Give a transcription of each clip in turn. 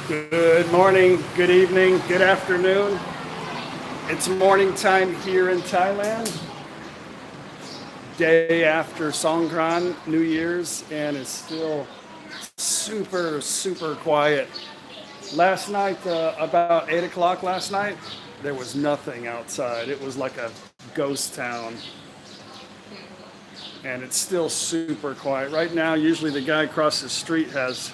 Good morning, good evening, good afternoon. It's morning time here in Thailand. Day after Songkran, New Year's, and it's still super quiet. Last night, about 8 o'clock last night, there was nothing outside. It was like a ghost town. And it's still super quiet. Right now, usually the guy across the street has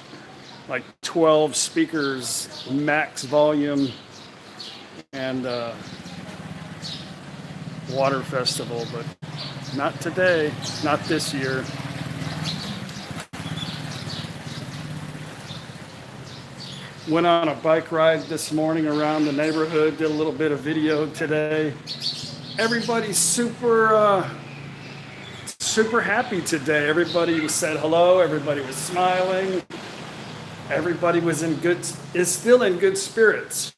like 12 speakers, max volume, and water festival, but not today, not this year. Went on a bike ride this morning around the neighborhood, did a little bit of video today. Everybody's super happy today. Everybody said hello, everybody was smiling. Everybody is still in good spirits.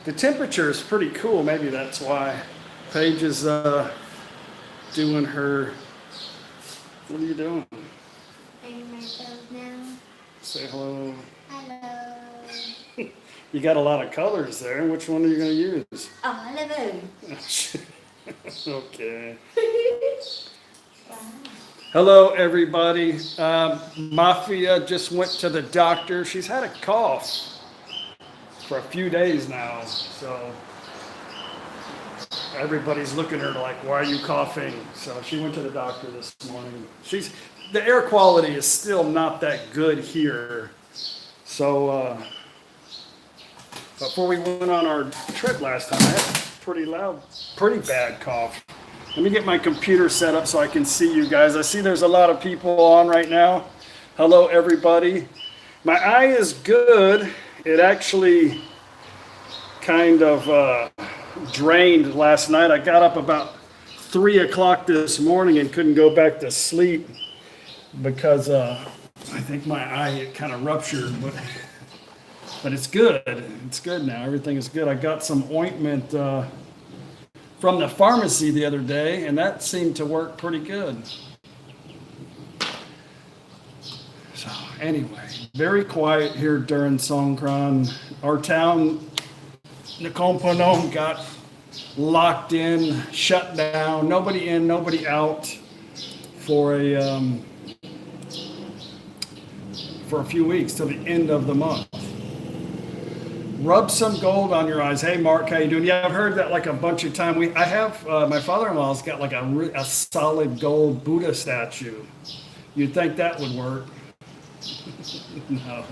The temperature is pretty cool. Maybe that's why. Paige is doing her. What are you doing? Paying myself now. Say hello. Hello. You got a lot of colors there. Which one are you going to use? Oh, hello. Okay. Wow. Hello, everybody. Mafia just went to the doctor. She's had a cough for a few days now, so everybody's looking at her like, "Why are you coughing?" So she went to the doctor this morning. The air quality is still not that good here. So before we went on our trip last time, I had a pretty bad cough. Let me get my computer set up so I can see you guys. I see there's a lot of people on right now. Hello, everybody. My eye is good. It actually kind of drained last night. I got up about 3 o'clock this morning and couldn't go back to sleep because I think my eye kind of ruptured. But it's good. It's good now. Everything is good. I got some ointment from the pharmacy the other day, and that seemed to work pretty good. So anyway, very quiet here during Songkran. Our town, Nakhon Phanom, got locked in, shut down, nobody in, nobody out for a few weeks till the end of the month. Rub some gold on your eyes. Hey, Mark, how you doing? Yeah, I've heard that like a bunch of times. I have my father-in-law's got like a solid gold Buddha statue. You'd think that would work. No.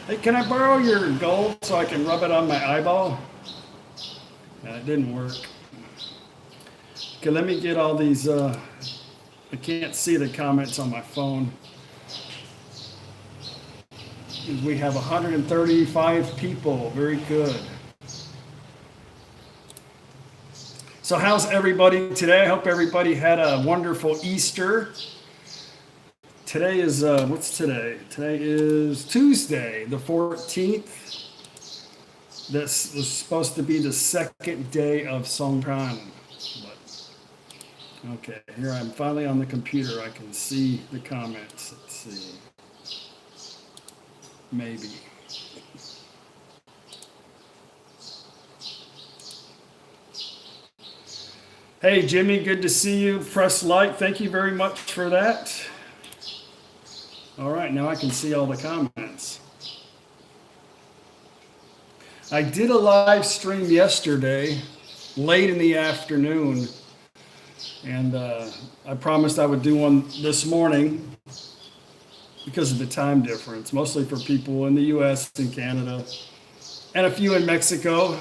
Hey, can I borrow your gold so I can rub it on my eyeball? No, it didn't work. Okay, let me get all these. I can't see the comments on my phone. We have 135 people. Very good. So how's everybody today? I hope everybody had a wonderful Easter. Today is, what's today? Today is Tuesday, the 14th. This was supposed to be the second day of Songkran. Okay, here I'm finally on the computer. I can see the comments. Let's see. Maybe. Hey, Jimmy, good to see you. Press like. Thank you very much for that. All right, now I can see all the comments. I did a live stream yesterday, late in the afternoon, and I promised I would do one this morning because of the time difference, mostly for people in the US and Canada, and a few in Mexico.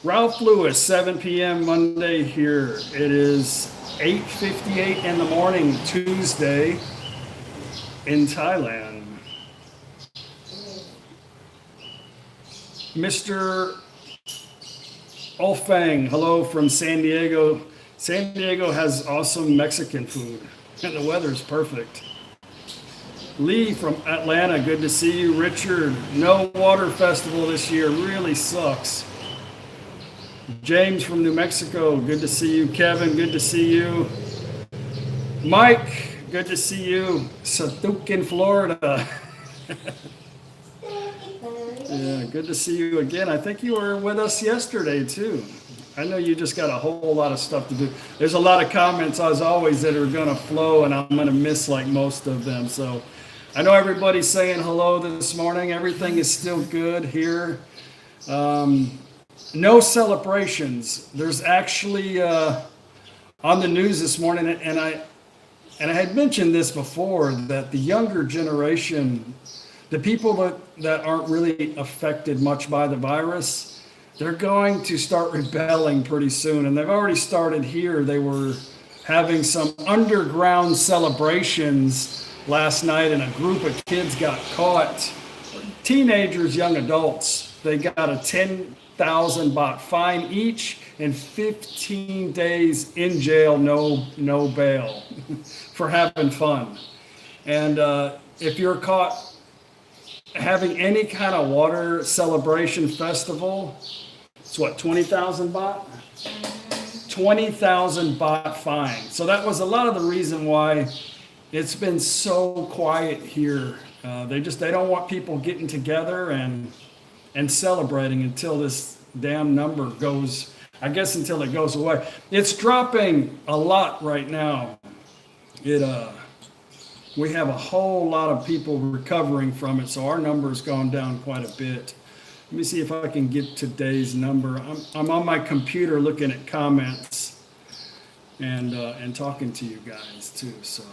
Ralph Lewis, 7 p.m. Monday here. It is 8:58 in the morning, Tuesday, in Thailand. Mr. Olfang, hello from San Diego. San Diego has awesome Mexican food, and the weather's perfect. Lee from Atlanta, good to see you. Richard, no water festival this year, really sucks. James from New Mexico, good to see you. Kevin, good to see you. Mike, good to see you. Satuk in Florida. Yeah, good to see you again. I think you were with us yesterday too. I know you just got a whole lot of stuff to do. There's a lot of comments as always that are going to flow, and I'm going to miss like most of them. So I know everybody's saying hello this morning. Everything is still good here. No celebrations. There's actually on the news this morning, and I had mentioned this before, that the younger generation, the people that aren't really affected much by the virus, they're going to start rebelling pretty soon. And they've already started here. They were having some underground celebrations last night, and a group of kids got caught. Teenagers, young adults. They got a 10,000 baht fine each and 15 days in jail, no bail, for having fun. And if you're caught having any kind of water celebration festival, it's what, 20,000 baht? 20,000 baht fine. So that was a lot of the reason why it's been so quiet here. They don't want people getting together and celebrating until this damn number goes, I guess until it goes away. It's dropping a lot right now. We have a whole lot of people recovering from it, so our number's gone down quite a bit. Let me see if I can get today's number. I'm on my computer looking at comments and talking to you guys too. So,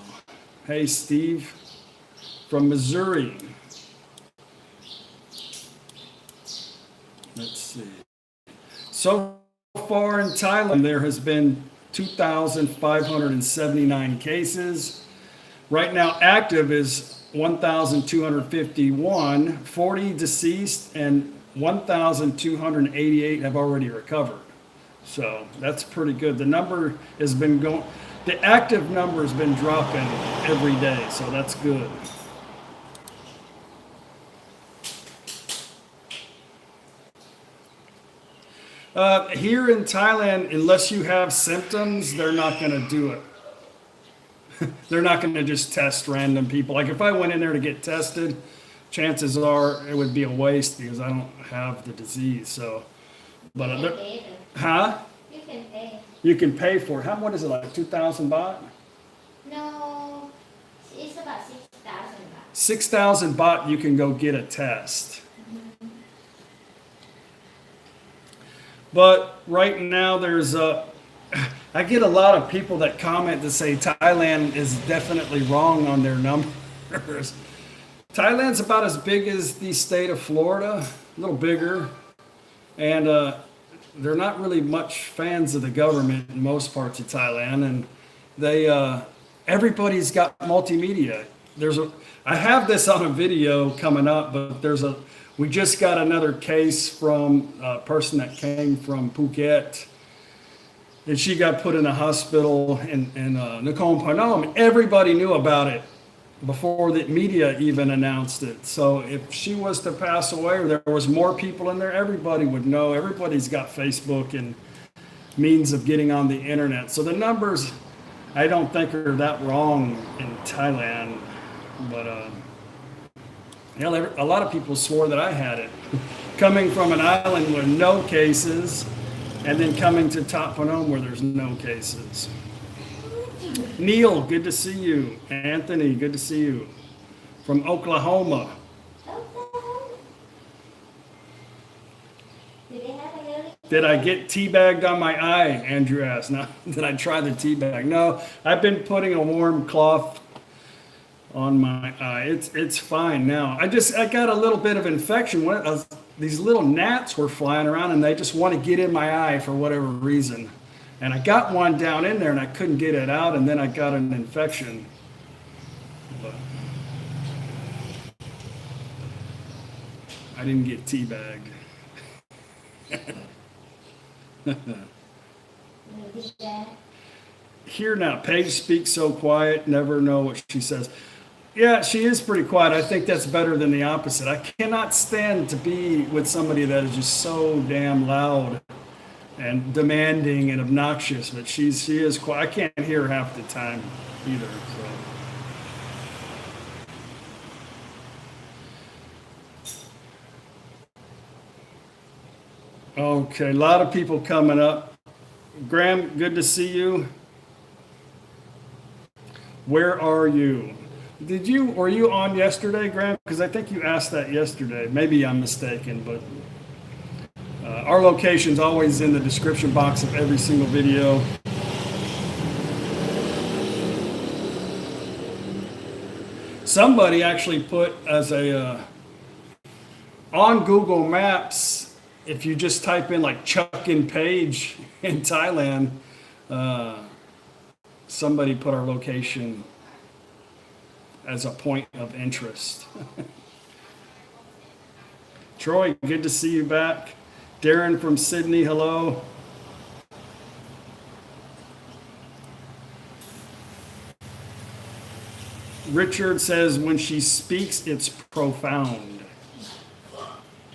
hey Steve from Missouri. Let's see. So far in Thailand, there has been 2,579 cases. Right now, active is 1,251, 40 deceased, and 1,288 have already recovered. So that's pretty good. The number has been the active number has been dropping every day, so that's good. Here in Thailand, unless you have symptoms, they're not going to do it. They're not going to just test random people. Like if I went in there to get tested, chances are it would be a waste because I don't have the disease. So, but You can pay. huh? You can pay. You can pay for it. What is it, like 2,000 baht? No, it's about 6,000 baht. 6,000 baht, you can go get a test. But right now I get a lot of people that comment to say Thailand is definitely wrong on their numbers. Thailand's about as big as the state of Florida, a little bigger. And they're not really much fans of the government in most parts of Thailand. And everybody's got multimedia. I have this on a video coming up, but we just got another case from a person that came from Phuket. And she got put in a hospital in Nakhon Phanom. Everybody knew about it before the media even announced it. So if she was to pass away or there was more people in there, everybody would know. Everybody's got Facebook and means of getting on the internet. So the numbers, I don't think are that wrong in Thailand. But a lot of people swore that I had it. Coming from an island with no cases, and then coming to Thap Phnom where there's no cases. Neil, good to see you. Anthony, good to see you. From Oklahoma. Did I get teabagged on my eye? Andrew asked. No, did I try the teabag? No, I've been putting a warm cloth on my eye. It's fine now. I got a little bit of infection. These little gnats were flying around and they just want to get in my eye for whatever reason. And I got one down in there and I couldn't get it out, and then I got an infection. But I didn't get teabagged. Here now, Paige speaks so quiet, never know what she says. Yeah, she is pretty quiet. I think that's better than the opposite. I cannot stand to be with somebody that is just so damn loud and demanding and obnoxious, but she is quiet. I can't hear her half the time either. So. Okay, a lot of people coming up. Graham, good to see you. Where are you? Were you on yesterday, Graham? Because I think you asked that yesterday. Maybe I'm mistaken, but our location's always in the description box of every single video. Somebody actually put as a on Google Maps, if you just type in like Chuck-in Page in Thailand, somebody put our location as a point of interest. Troy, good to see you back. Darren from Sydney, hello. Richard says when she speaks, it's profound.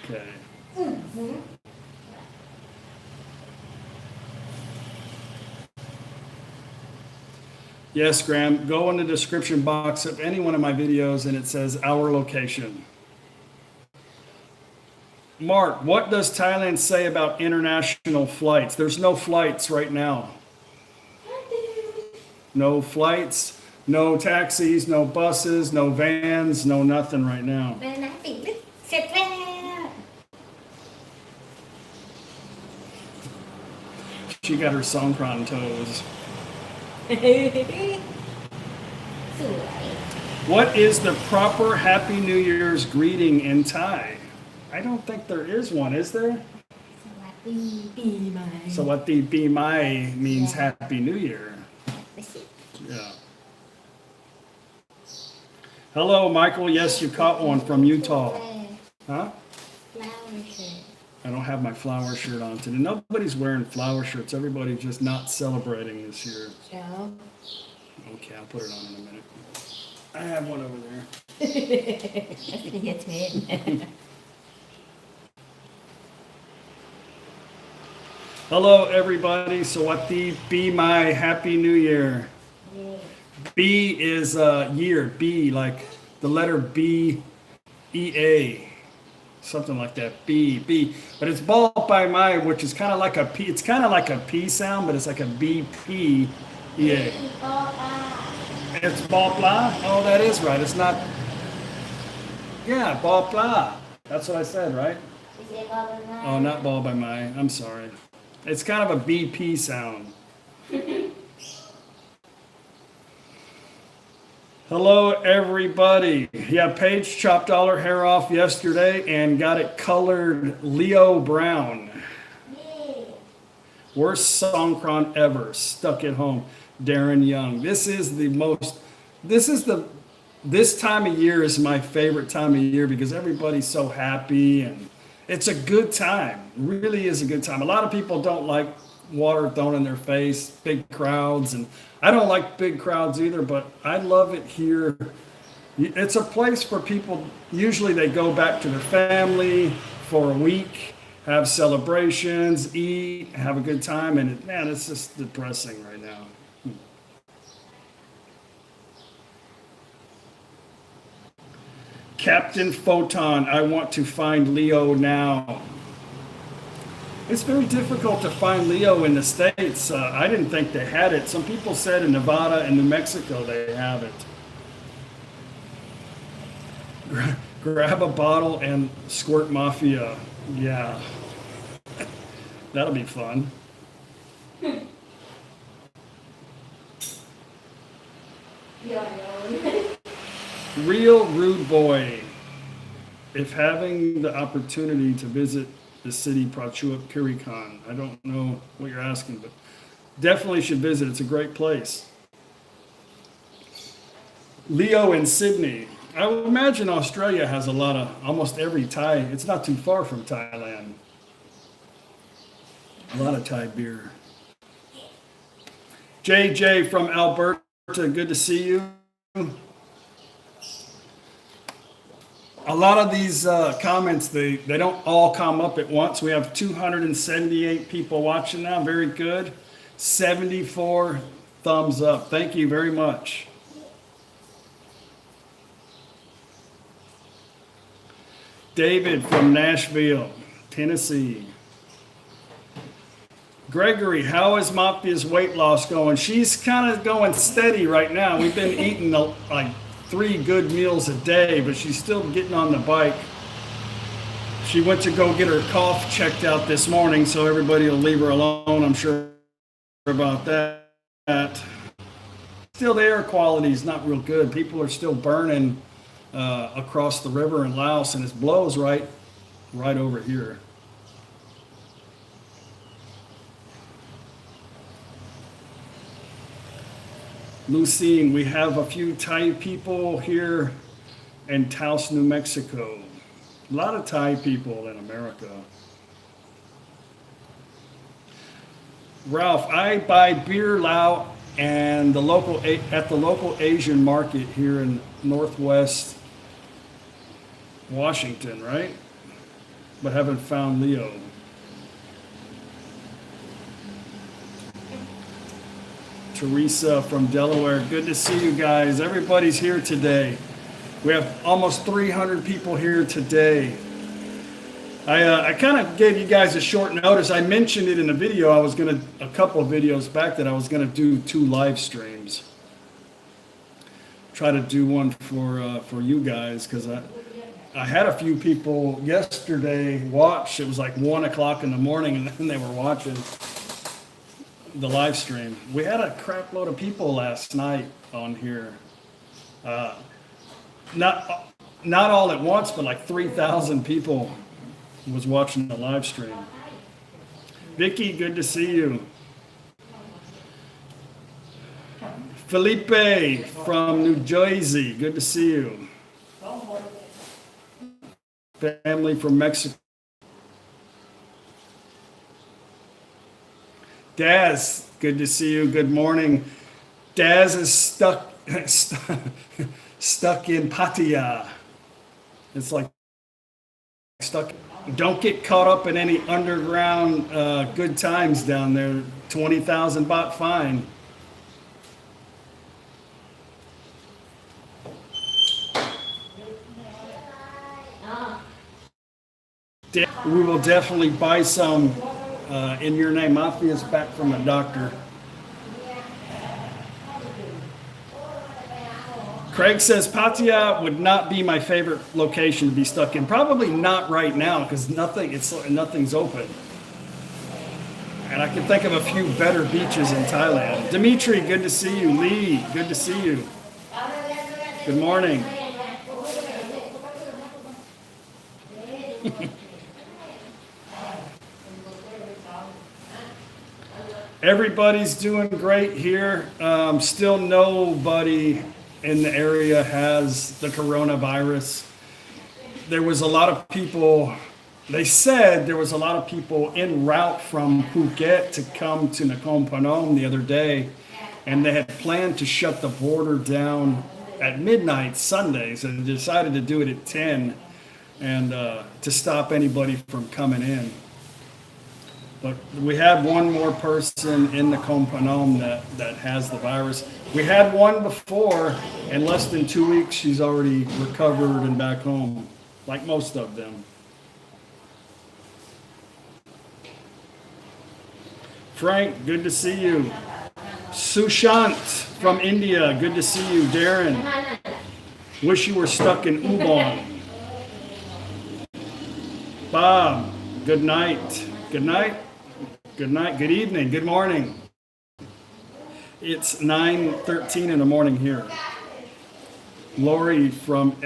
Okay. Yes, Graham, go in the description box of any one of my videos and it says our location. Mark, what does Thailand say about international flights? There's no flights right now. No flights, no taxis, no buses, no vans, no nothing right now. She got her Songkran toes. What is the proper Happy New Year's greeting in Thai? I don't think there is one, is there? Sawati Pi Mai means Happy New Year. Yeah. Hello, Michael. Yes, you caught one from Utah. Huh? I don't have my flower shirt on today. Nobody's wearing flower shirts. Everybody's just not celebrating this year. No. Okay, I'll put it on in a minute. I have one over there. Hello, everybody. Sawati, be my Happy New Year. Yeah. B is year. B, like the letter B, E-A. Something like that. B. But it's ball by my, which is kind of like a P. It's kind of like a P sound, but it's like a B-P. Yeah. It's ball blah? Oh, that is right. It's not. Yeah, ball blah. That's what I said, right? Oh, not ball by my. I'm sorry. It's kind of a BP sound. Hello, everybody. Yeah, Paige chopped all her hair off yesterday and got it colored Leo brown. Yay. Worst Songkran ever. Stuck at home. Darren Young. This time of year is my favorite time of year because everybody's so happy and it's a good time. It really is a good time. A lot of people don't like water thrown in their face, big crowds, and I don't like big crowds either, but I love it here. It's a place for people, usually they go back to their family for a week, have celebrations, eat, have a good time, and man, it's just depressing right now. Captain Photon, I want to find Leo now. It's very difficult to find Leo in the States. I didn't think they had it. Some people said in Nevada and New Mexico they have it. Grab a bottle and squirt mafia. Yeah. That'll be fun. Real rude boy. If having the opportunity to visit the city Prachuap Khiri I don't know what you're asking, but definitely should visit. It's a great place. Leo in Sydney. I would imagine Australia has a lot of, almost every Thai. It's not too far from Thailand. A lot of Thai beer. JJ from Alberta, good to see you. A lot of these comments, they don't all come up at once. We have 278 people watching now. Very good. 74 thumbs up. Thank you very much. David from Nashville, Tennessee. Gregory, how is Mafia's weight loss going? She's kind of going steady right now. We've been eating like 3 good meals a day, but she's still getting on the bike. She went to go get her cough checked out this morning, so everybody will leave her alone, I'm sure about that. Still, the air quality is not real good. People are still burning across the river in Laos, and it blows right over here. Lucine, we have a few Thai people here in Taos, New Mexico. A lot of Thai people in America. Ralph, I buy beer Lao and at the local Asian market here in Northwest Washington, right? But haven't found Leo. Teresa from Delaware, good to see you guys. Everybody's here today. We have almost 300 people here today. I kind of gave you guys a short notice. I mentioned it in a video. A couple of videos back that I was gonna do 2 live streams. Try to do one for you guys, because I had a few people yesterday watch. It was like 1 o'clock in the morning, and then they were watching the live stream. We had a crap load of people last night on here. Not all at once, but like 3,000 people was watching the live stream. Vicky, good to see you. Felipe from New Jersey, good to see you. Family from Mexico. Daz, good to see you. Good morning. Daz is stuck in Pattaya. It's like stuck. Don't get caught up in any underground good times down there. 20,000 baht fine. We will definitely buy some in your name. Mafia's back from a doctor. Craig says Pattaya would not be my favorite location to be stuck in. Probably not right now, because nothing's open. And I can think of a few better beaches in Thailand. Dimitri, good to see you. Lee, good to see you. Good morning. Everybody's doing great here. Still nobody in the area has the coronavirus. There was a lot of people, they said there was a lot of people en route from Phuket to come to Nakhon Phanom the other day, and they had planned to shut the border down at midnight Sunday, so they decided to do it at 10 and to stop anybody from coming in. But we had one more person in Nakhon Phanom that has the virus. We had one before. In less than 2 weeks, she's already recovered and back home, like most of them. Frank, good to see you. Sushant from India, good to see you. Darren, wish you were stuck in Ubon. Bob, good night. Good night. Good night, good evening, good morning. It's 9:13 in the morning here. Lori from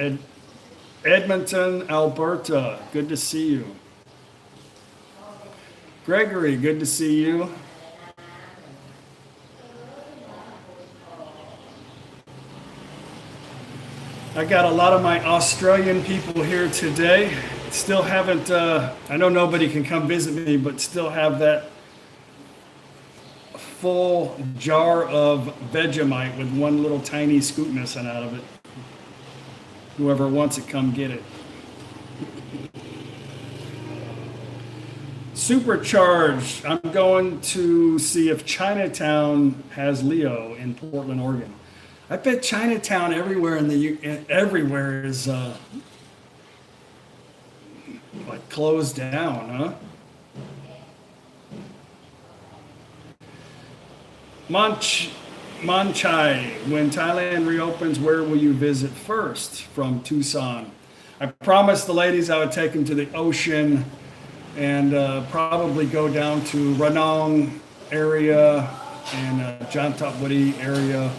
Edmonton, Alberta, good to see you. Gregory, good to see you. I got a lot of my Australian people here today. Still haven't, I know nobody can come visit me, but still have that full jar of Vegemite with one little tiny scoop missing out of it. Whoever wants it, come get it. Supercharged. I'm going to see if Chinatown has Leo in Portland, Oregon. I bet Chinatown everywhere everywhere is like closed down, huh? Manchai, when Thailand reopens, where will you visit first? From Tucson. I promised the ladies I would take them to the ocean and probably go down to Ranong area and Jantapuri area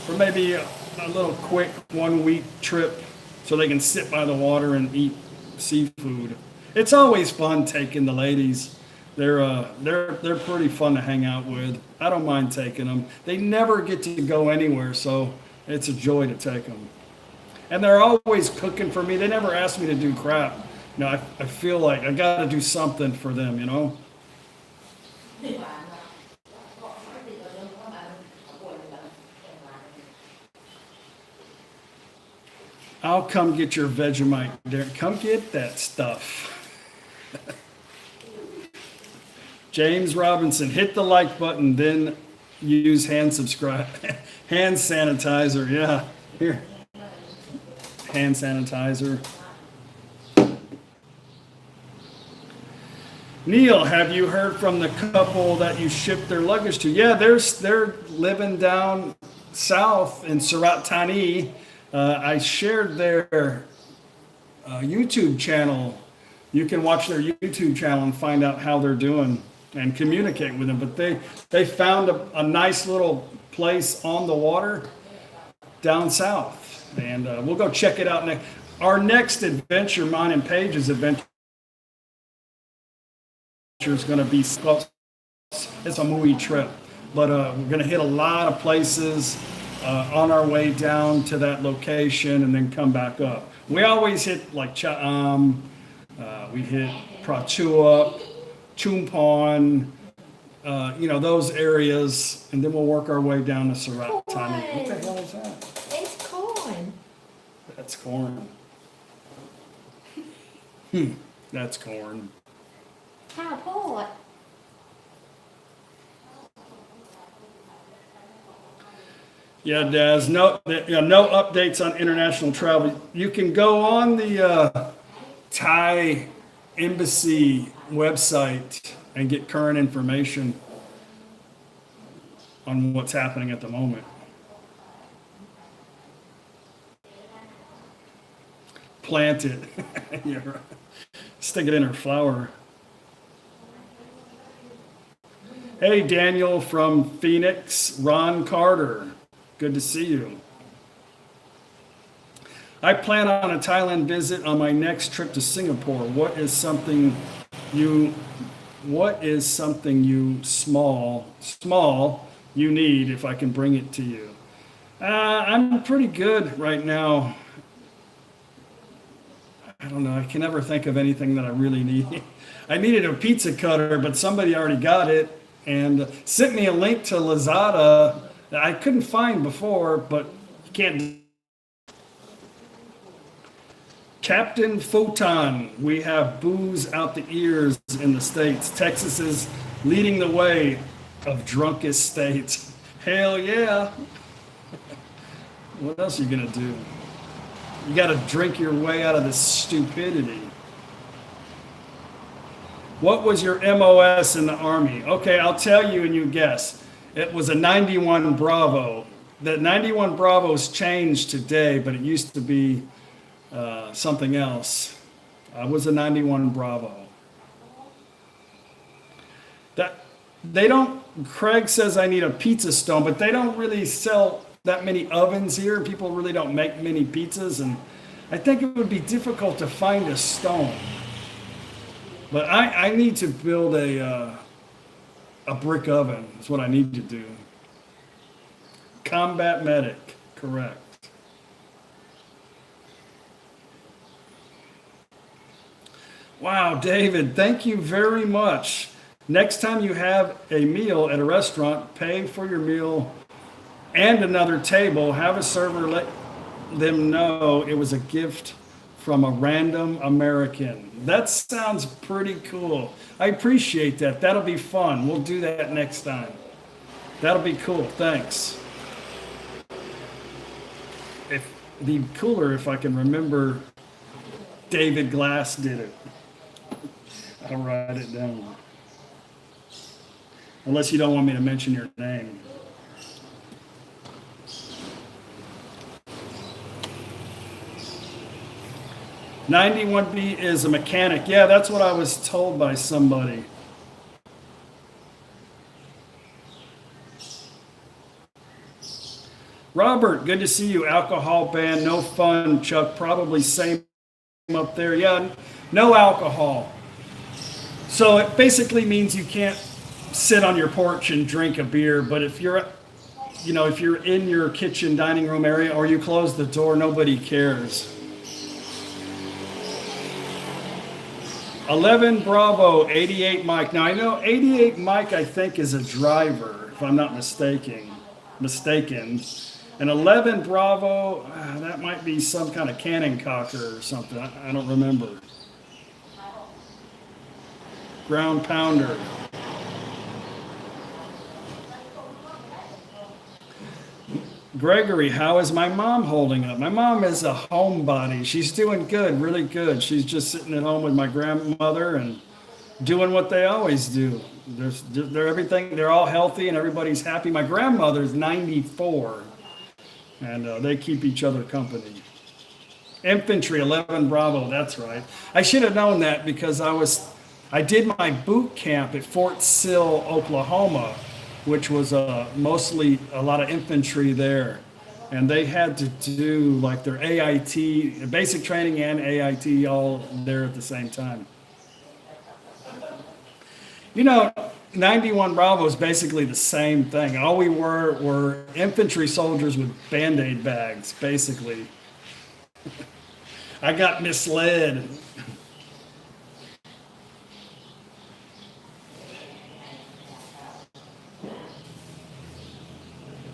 for maybe a little quick 1 week trip so they can sit by the water and eat seafood. It's always fun taking the ladies. They're pretty fun to hang out with. I don't mind taking them. They never get to go anywhere, so it's a joy to take them. And they're always cooking for me. They never ask me to do crap. You know, I feel like I got to do something for them, you know? I'll come get your Vegemite, Derek. Come get that stuff. James Robinson, hit the like button, then use hand sanitizer. Yeah, here. Hand sanitizer. Neil, have you heard from the couple that you shipped their luggage to? Yeah, they're living down south in Surat Thani. I shared their YouTube channel. You can watch their YouTube channel and find out how they're doing and communicate with them. But they found a nice little place on the water down south. And we'll go check it out next. Our next adventure, mine and Paige's adventure, is going to be, it's a movie trip. But we're going to hit a lot of places on our way down to that location and then come back up. We always hit like we hit Prachuap, Chumpon, those areas, and then we'll work our way down to Surat Thani. What the hell is that? It's corn. That's corn. That's corn. ข้าวโพด Yeah, Daz, no updates on international travel. You can go on the Thai embassy website and get current information on what's happening at the moment. Plant it. Yeah, right. Stick it in her flower. Hey, Daniel from Phoenix, Ron Carter. Good to see you. I plan on a Thailand visit on my next trip to Singapore. What is something you small you need if I can bring it to you? I'm pretty good right now. I don't know. I can never think of anything that I really need. I needed a pizza cutter, but somebody already got it and sent me a link to Lazada that I couldn't find before, but you can't. Captain Photon, we have booze out the ears in the States. Texas is leading the way of drunkest states. Hell yeah. What else are you gonna do? You gotta drink your way out of this stupidity. What was your MOS in the Army? Okay, I'll tell you and you guess. It was a 91 Bravo. The 91 Bravo's changed today, but it used to be something else. I was a 91 Bravo. Craig says I need a pizza stone, but they don't really sell that many ovens here. People really don't make many pizzas, and I think it would be difficult to find a stone. But I need to build a brick oven. That's what I need to do. Combat medic, correct. Wow, David, thank you very much. Next time you have a meal at a restaurant, pay for your meal and another table. Have a server let them know it was a gift from a random American. That sounds pretty cool. I appreciate that. That'll be fun. We'll do that next time. That'll be cool. Thanks. It'd be cooler if I can remember David Glass did it. I'll write it down. Unless you don't want me to mention your name. 91B is a mechanic. Yeah, that's what I was told by somebody. Robert, good to see you. Alcohol ban, no fun, Chuck. Probably same up there. Yeah, no alcohol. So it basically means you can't sit on your porch and drink a beer. But if you're, if you're in your kitchen dining room area or you close the door, nobody cares. 11 Bravo, 88 Mike. Now I know 88 Mike, I think, is a driver, if I'm not mistaken. And 11 Bravo, that might be some kind of cannon cocker or something. I don't remember. Ground pounder. Gregory, how is my mom holding up? My mom is a homebody. She's doing good, really good. She's just sitting at home with my grandmother and doing what they always do. They're all healthy and everybody's happy. My grandmother's 94 and they keep each other company. Infantry, 11 Bravo, that's right. I should have known that because I did my boot camp at Fort Sill, Oklahoma, which was mostly a lot of infantry there. And they had to do like their AIT, basic training and AIT all there at the same time. 91 Bravo is basically the same thing. All we were infantry soldiers with Band-Aid bags, basically. I got misled.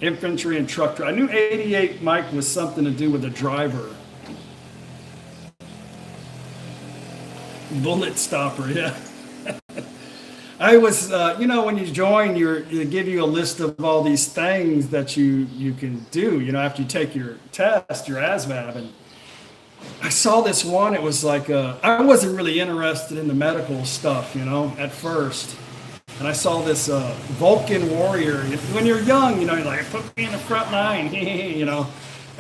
Infantry and truck. I knew 88 Mike was something to do with a driver. Bullet stopper, yeah. I was, when you join, they give you a list of all these things that you can do, after you take your test, your ASVAB. And I saw this one, it was like, I wasn't really interested in the medical stuff, at first. And I saw this Vulcan warrior. When you're young, you're like, put me in the front line,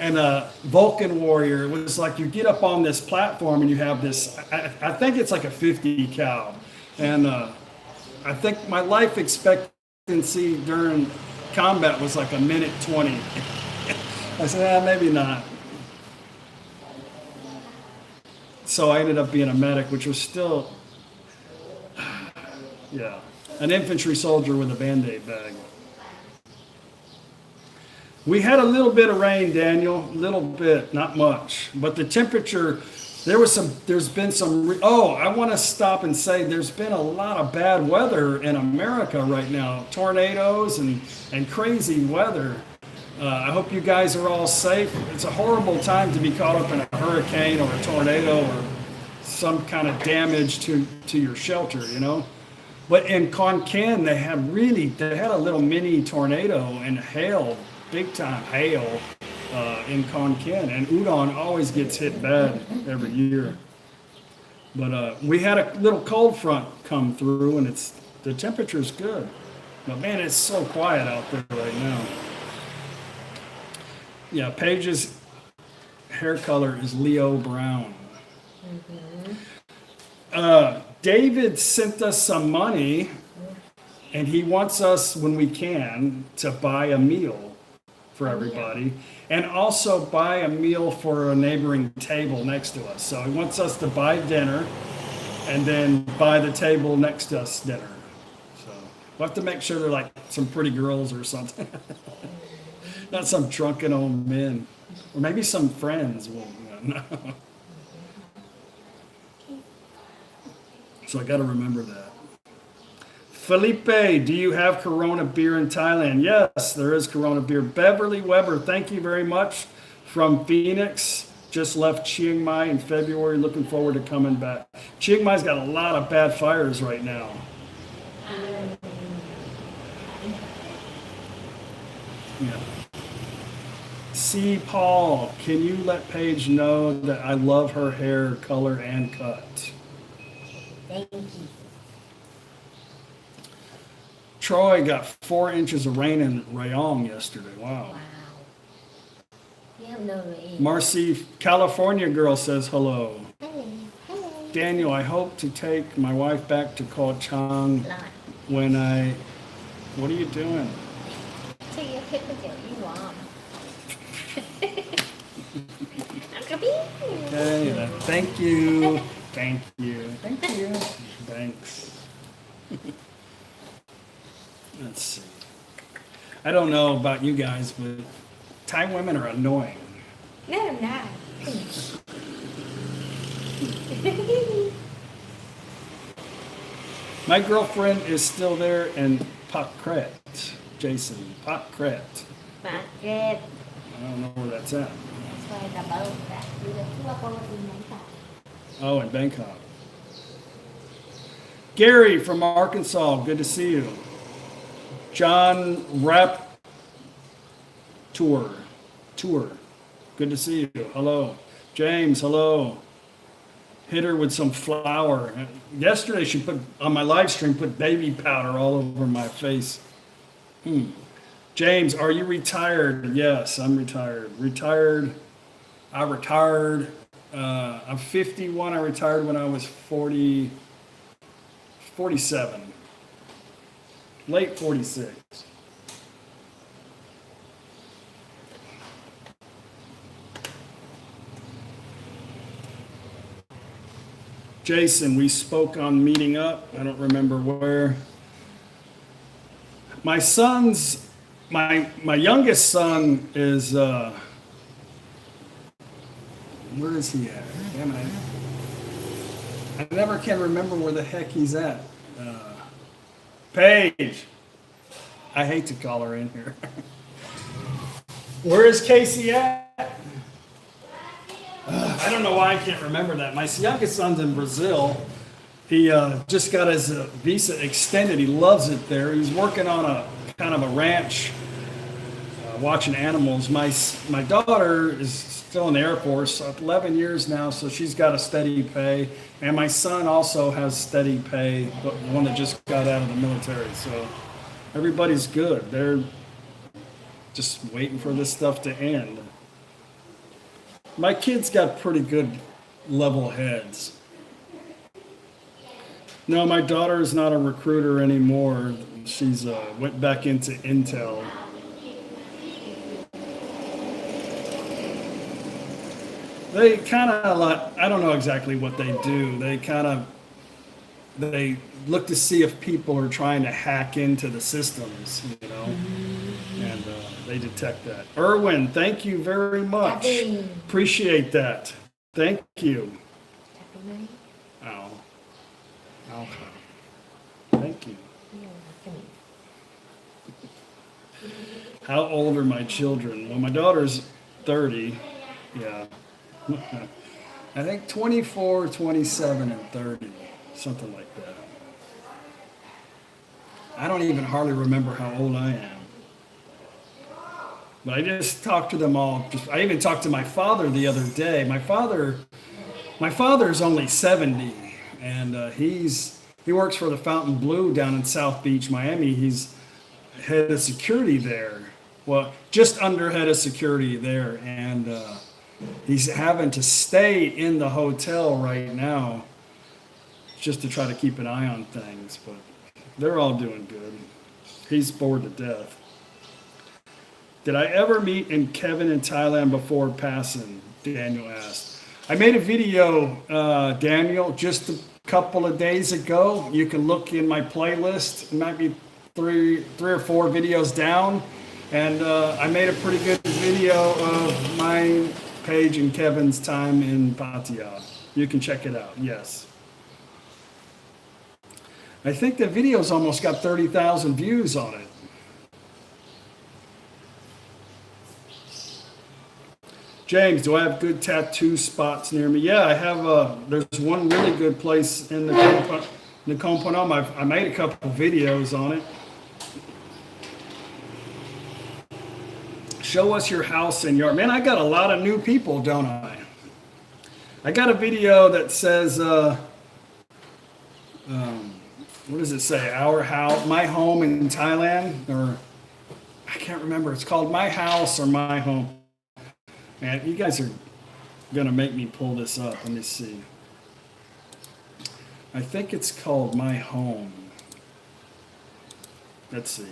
And Vulcan warrior, it was like you get up on this platform and you have this, I think it's like a 50 cal. And I think my life expectancy during combat was like a minute 20. I said, maybe not. So I ended up being a medic, which was still, yeah, an infantry soldier with a Band-Aid bag. We had a little bit of rain, Daniel, a little bit, not much, but the temperature, I want to stop and say there's been a lot of bad weather in America right now, tornadoes and crazy weather. I hope you guys are all safe. It's a horrible time to be caught up in a hurricane or a tornado or some kind of damage to your shelter, But in Konkan, they had a little mini tornado and hail, big time hail in Konkan. And Udon always gets hit bad every year. But we had a little cold front come through and the temperature's good. But man, it's so quiet out there right now. Yeah, Paige's hair color is Leo Brown. David sent us some money, and he wants us, when we can, to buy a meal for everybody, and also buy a meal for a neighboring table next to us. So he wants us to buy dinner, and then buy the table next to us dinner. So we'll have to make sure they're like some pretty girls or something. Not some drunken old men. Or maybe some friends. No. So I got to remember that. Felipe, do you have Corona beer in Thailand? Yes, there is Corona beer. Beverly Weber, thank you very much. From Phoenix. Just left Chiang Mai in February. Looking forward to coming back. Chiang Mai's got a lot of bad fires right now. Yeah. C. Paul, can you let Paige know that I love her hair color and cut? Thank you. Troy got 4 inches of rain in Rayong yesterday. Wow. You have no rain. Marcy, California girl says hello. Hello. Daniel, I hope to take my wife back to Koh Chang 来， when I. What are you doing? 这个配不给欲望。那个逼。 Hey, thank you. Thank you. Thank you. Thanks. Let's see. I don't know about you guys, but Thai women are annoying. No, no. My girlfriend is still there in Pakret. Jason, Pakret. Market. I don't know where that's at. Xoay là bơ. Đi được chua cô đi mấy cả. Oh, in Bangkok. Gary from Arkansas, good to see you. John Tour, good to see you. Hello. James, hello. Hit her with some flour. Yesterday she put, on my live stream, put baby powder all over my face. James, are you retired? Yes, I'm retired. I retired. I'm 51. I retired when I was 47. Late 46. Jason, we spoke on meeting up. I don't remember where. My son's, my youngest son is, where is he at? Damn it. I never can remember where the heck he's at. Paige. I hate to call her in here. Where is Casey at? I don't know why I can't remember that. My youngest son's in Brazil. He just got his visa extended. He loves it there. He's working on a kind of a ranch, watching animals. My daughter is still in the Air Force, 11 years now, so she's got a steady pay. And my son also has steady pay, the one that just got out of the military. So everybody's good. They're just waiting for this stuff to end. My kids got pretty good level heads. No, my daughter is not a recruiter anymore. She's went back into Intel. They kind of like, I don't know exactly what they do. They look to see if people are trying to hack into the systems, you know, and they detect that. Erwin, thank you very much. Appreciate that. Thank you. Oh. Okay. Thank you. How old are my children? Well, my daughter's 30. Yeah. I think 24, 27, and 30. Something like that. I don't even hardly remember how old I am. But I just talked to them all. I even talked to my father the other day. My father's only 70, and he works for the Fontainebleau down in South Beach, Miami. He's head of security there. Well, just under head of security there, and he's having to stay in the hotel right now just to try to keep an eye on things, but they're all doing good. He's bored to death. Did I ever meet Kevin in Thailand before passing? Daniel asked. I made a video, Daniel, just a couple of days ago. You can look in my playlist. It might be three or four videos down. And I made a pretty good video of my Paige and Kevin's time in Pattaya. You can check it out, yes. I think the video's almost got 30,000 views on it. James, do I have good tattoo spots near me? Yeah, I have. There's one really good place in the Komponom. I made a couple videos on it. Show us your house and yard. Man, I got a lot of new people, don't I? I got a video that says, what does it say? Our house, my home in Thailand, or I can't remember. It's called My House or My Home. Man, you guys are gonna make me pull this up. Let me see. I think it's called My Home. Let's see.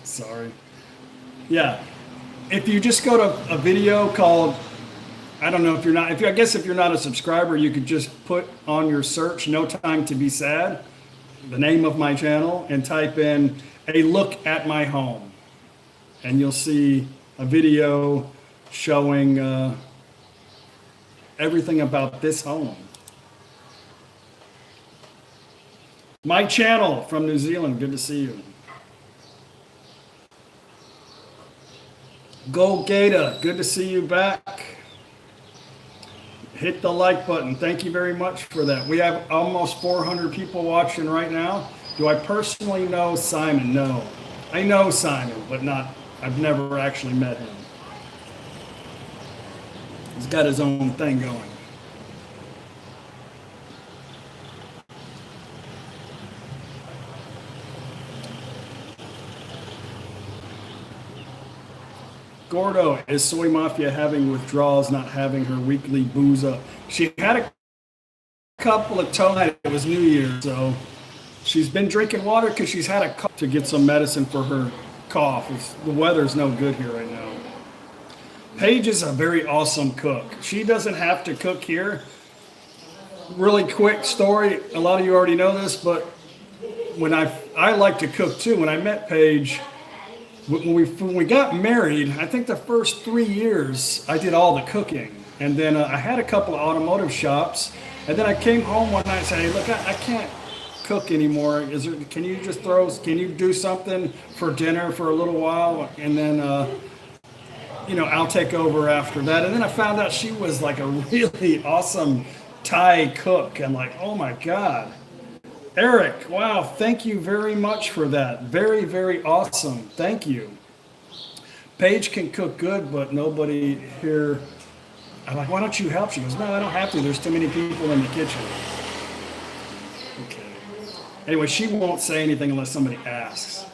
Sorry. Yeah. If you just go to a video called, I don't know if you're not, I guess if you're not a subscriber, you could just put on your search, No Time to Be Sad, the name of my channel, and type in a look at my home. And you'll see a video showing everything about this home. My channel from New Zealand, good to see you. Go Gata, good to see you back. Hit the like button. Thank you very much for that. We have almost 400 people watching right now. Do I personally know Simon? No. I know Simon, but I've never actually met him. He's got his own thing going. Gordo, is Soy Mafia having withdrawals, not having her weekly booze up? She had a couple of times. It was New Year, so she's been drinking water because she's had a cough to get some medicine for her cough. The weather's no good here right now. Paige is a very awesome cook. She doesn't have to cook here. Really quick story. A lot of you already know this, but when I like to cook too. When I met Paige, when we got married, I think the first 3 years I did all the cooking, and then I had a couple of automotive shops, and then I came home one night and said, "Hey, look, I can't cook anymore. Can you do something for dinner for a little while, and then I'll take over after that." And then I found out she was like a really awesome Thai cook. I'm like, oh my God. Eric, wow, thank you very much for that. Very, very awesome. Thank you. Paige can cook good, but nobody here. I'm like, why don't you help? She goes, no, I don't have to. There's too many people in the kitchen. Okay. Anyway, she won't say anything unless somebody asks.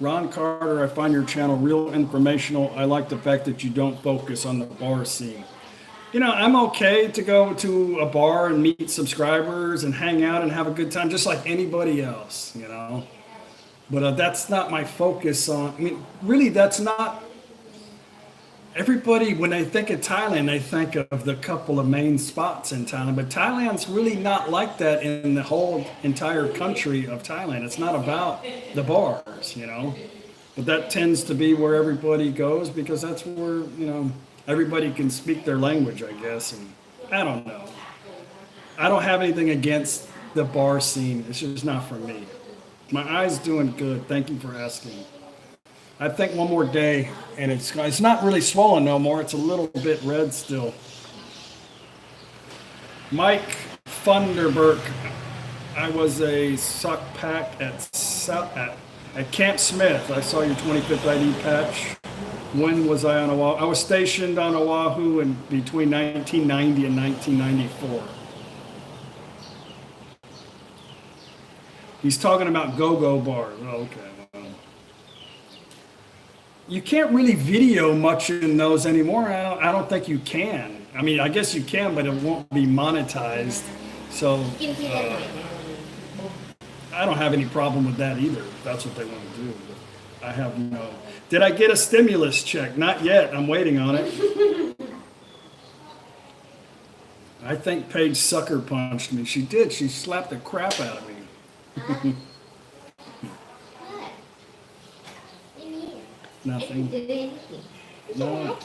Ron Carter, I find your channel real informational. I like the fact that you don't focus on the bar scene. I'm okay to go to a bar and meet subscribers and hang out and have a good time, just like anybody else, But that's not my focus really, that's not. Everybody, when they think of Thailand, they think of the couple of main spots in Thailand. But Thailand's really not like that in the whole entire country of Thailand. It's not about the bars, But that tends to be where everybody goes because that's where, everybody can speak their language, I guess, and I don't know. I don't have anything against the bar scene. It's just not for me. My eye's doing good. Thank you for asking. I think one more day, and it's not really swollen no more. It's a little bit red still. Mike Funderburk. I was a sock pack at Camp Smith. I saw your 25th ID patch. When was I on Oahu? I was stationed on Oahu between 1990 and 1994. He's talking about go-go bars. Oh, okay. Well, you can't really video much in those anymore. I don't think you can. I mean, I guess you can, but it won't be monetized. So I don't have any problem with that either, if that's what they want to do. But I have no. Did I get a stimulus check? Not yet. I'm waiting on it. I think Paige sucker punched me. She did. She slapped the crap out of me. Nothing. No.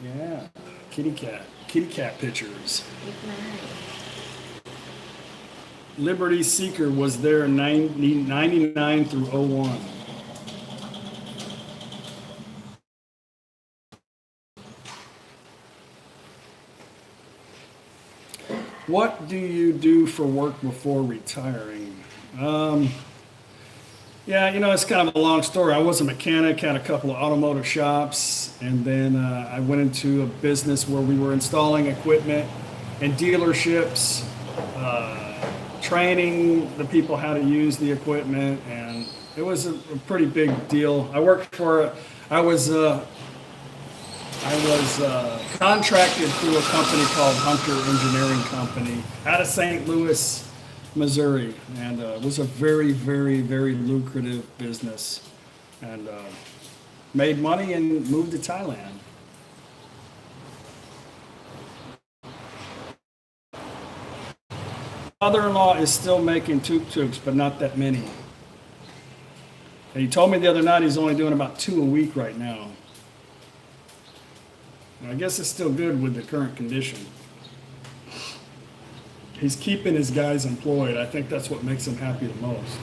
Yeah. Kitty cat pictures. Liberty Seeker was there in 99 through 01. What do you do for work before retiring? Yeah, it's kind of a long story. I was a mechanic, had a couple of automotive shops, and then I went into a business where we were installing equipment in dealerships, training the people how to use the equipment, and It was a pretty big deal. I was contracted through a company called Hunter Engineering Company out of St. Louis, Missouri, and it was a very, very, very lucrative business, and made money and moved to Thailand. Father-in-law is still making tuk-tuks, but not that many. And he told me the other night he's only doing about 2 a week right now. And I guess it's still good with the current condition. He's keeping his guys employed. I think that's what makes him happy the most.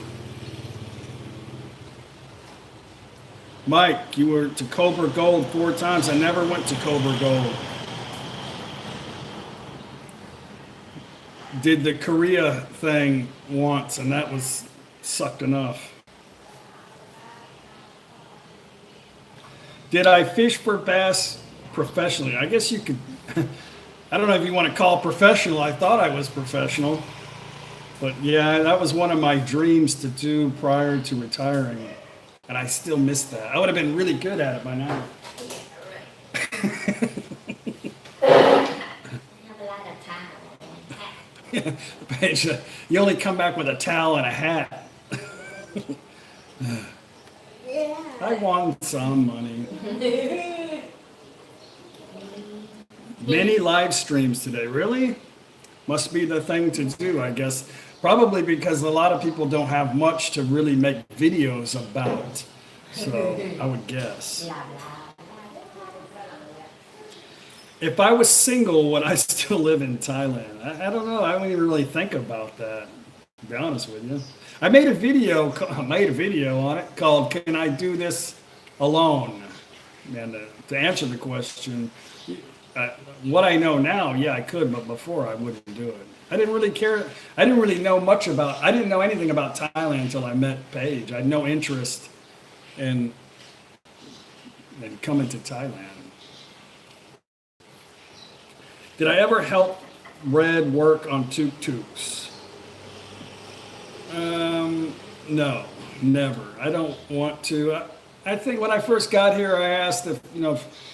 Mike, you were to Cobra Gold 4 times. I never went to Cobra Gold. Did the Korea thing once, and that was sucked enough. Did I fish for bass professionally? I guess you could, I don't know if you want to call it professional. I thought I was professional. But yeah, that was one of my dreams to do prior to retiring. And I still miss that. I would have been really good at it by now. Paige, you only come back with a towel and a hat. Yeah. I won some money. Many live streams today. Really? Must be the thing to do, I guess. Probably because a lot of people don't have much to really make videos about. So I would guess. If I was single, would I still live in Thailand? I don't know. I don't even really think about that, to be honest with you. I made a video on it called "Can I Do This Alone?" And to answer the question, what I know now, yeah, I could, but before I wouldn't do it. I didn't really care. I didn't really know much about. I didn't know anything about Thailand until I met Paige. I had no interest in coming to Thailand. Did I ever help Red work on tuk-tuks? No, never. I don't want to. I think when I first got here, I asked if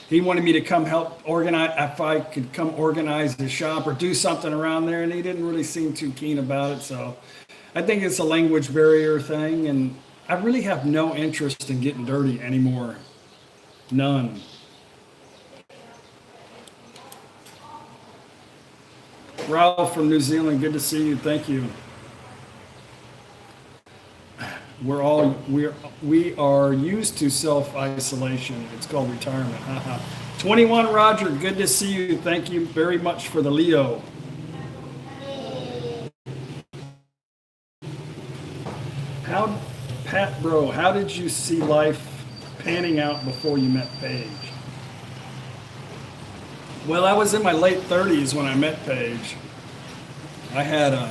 he wanted me to come help organize, if I could come organize his shop or do something around there, and he didn't really seem too keen about it. So I think it's a language barrier thing, and I really have no interest in getting dirty anymore. None. Ralph from New Zealand, good to see you. Thank you. We are used to self-isolation. It's called retirement. 21 Roger, good to see you. Thank you very much for the Leo. Pat Bro, how did you see life panning out before you met Paige? Well, I was in my late 30s when I met Paige. I had an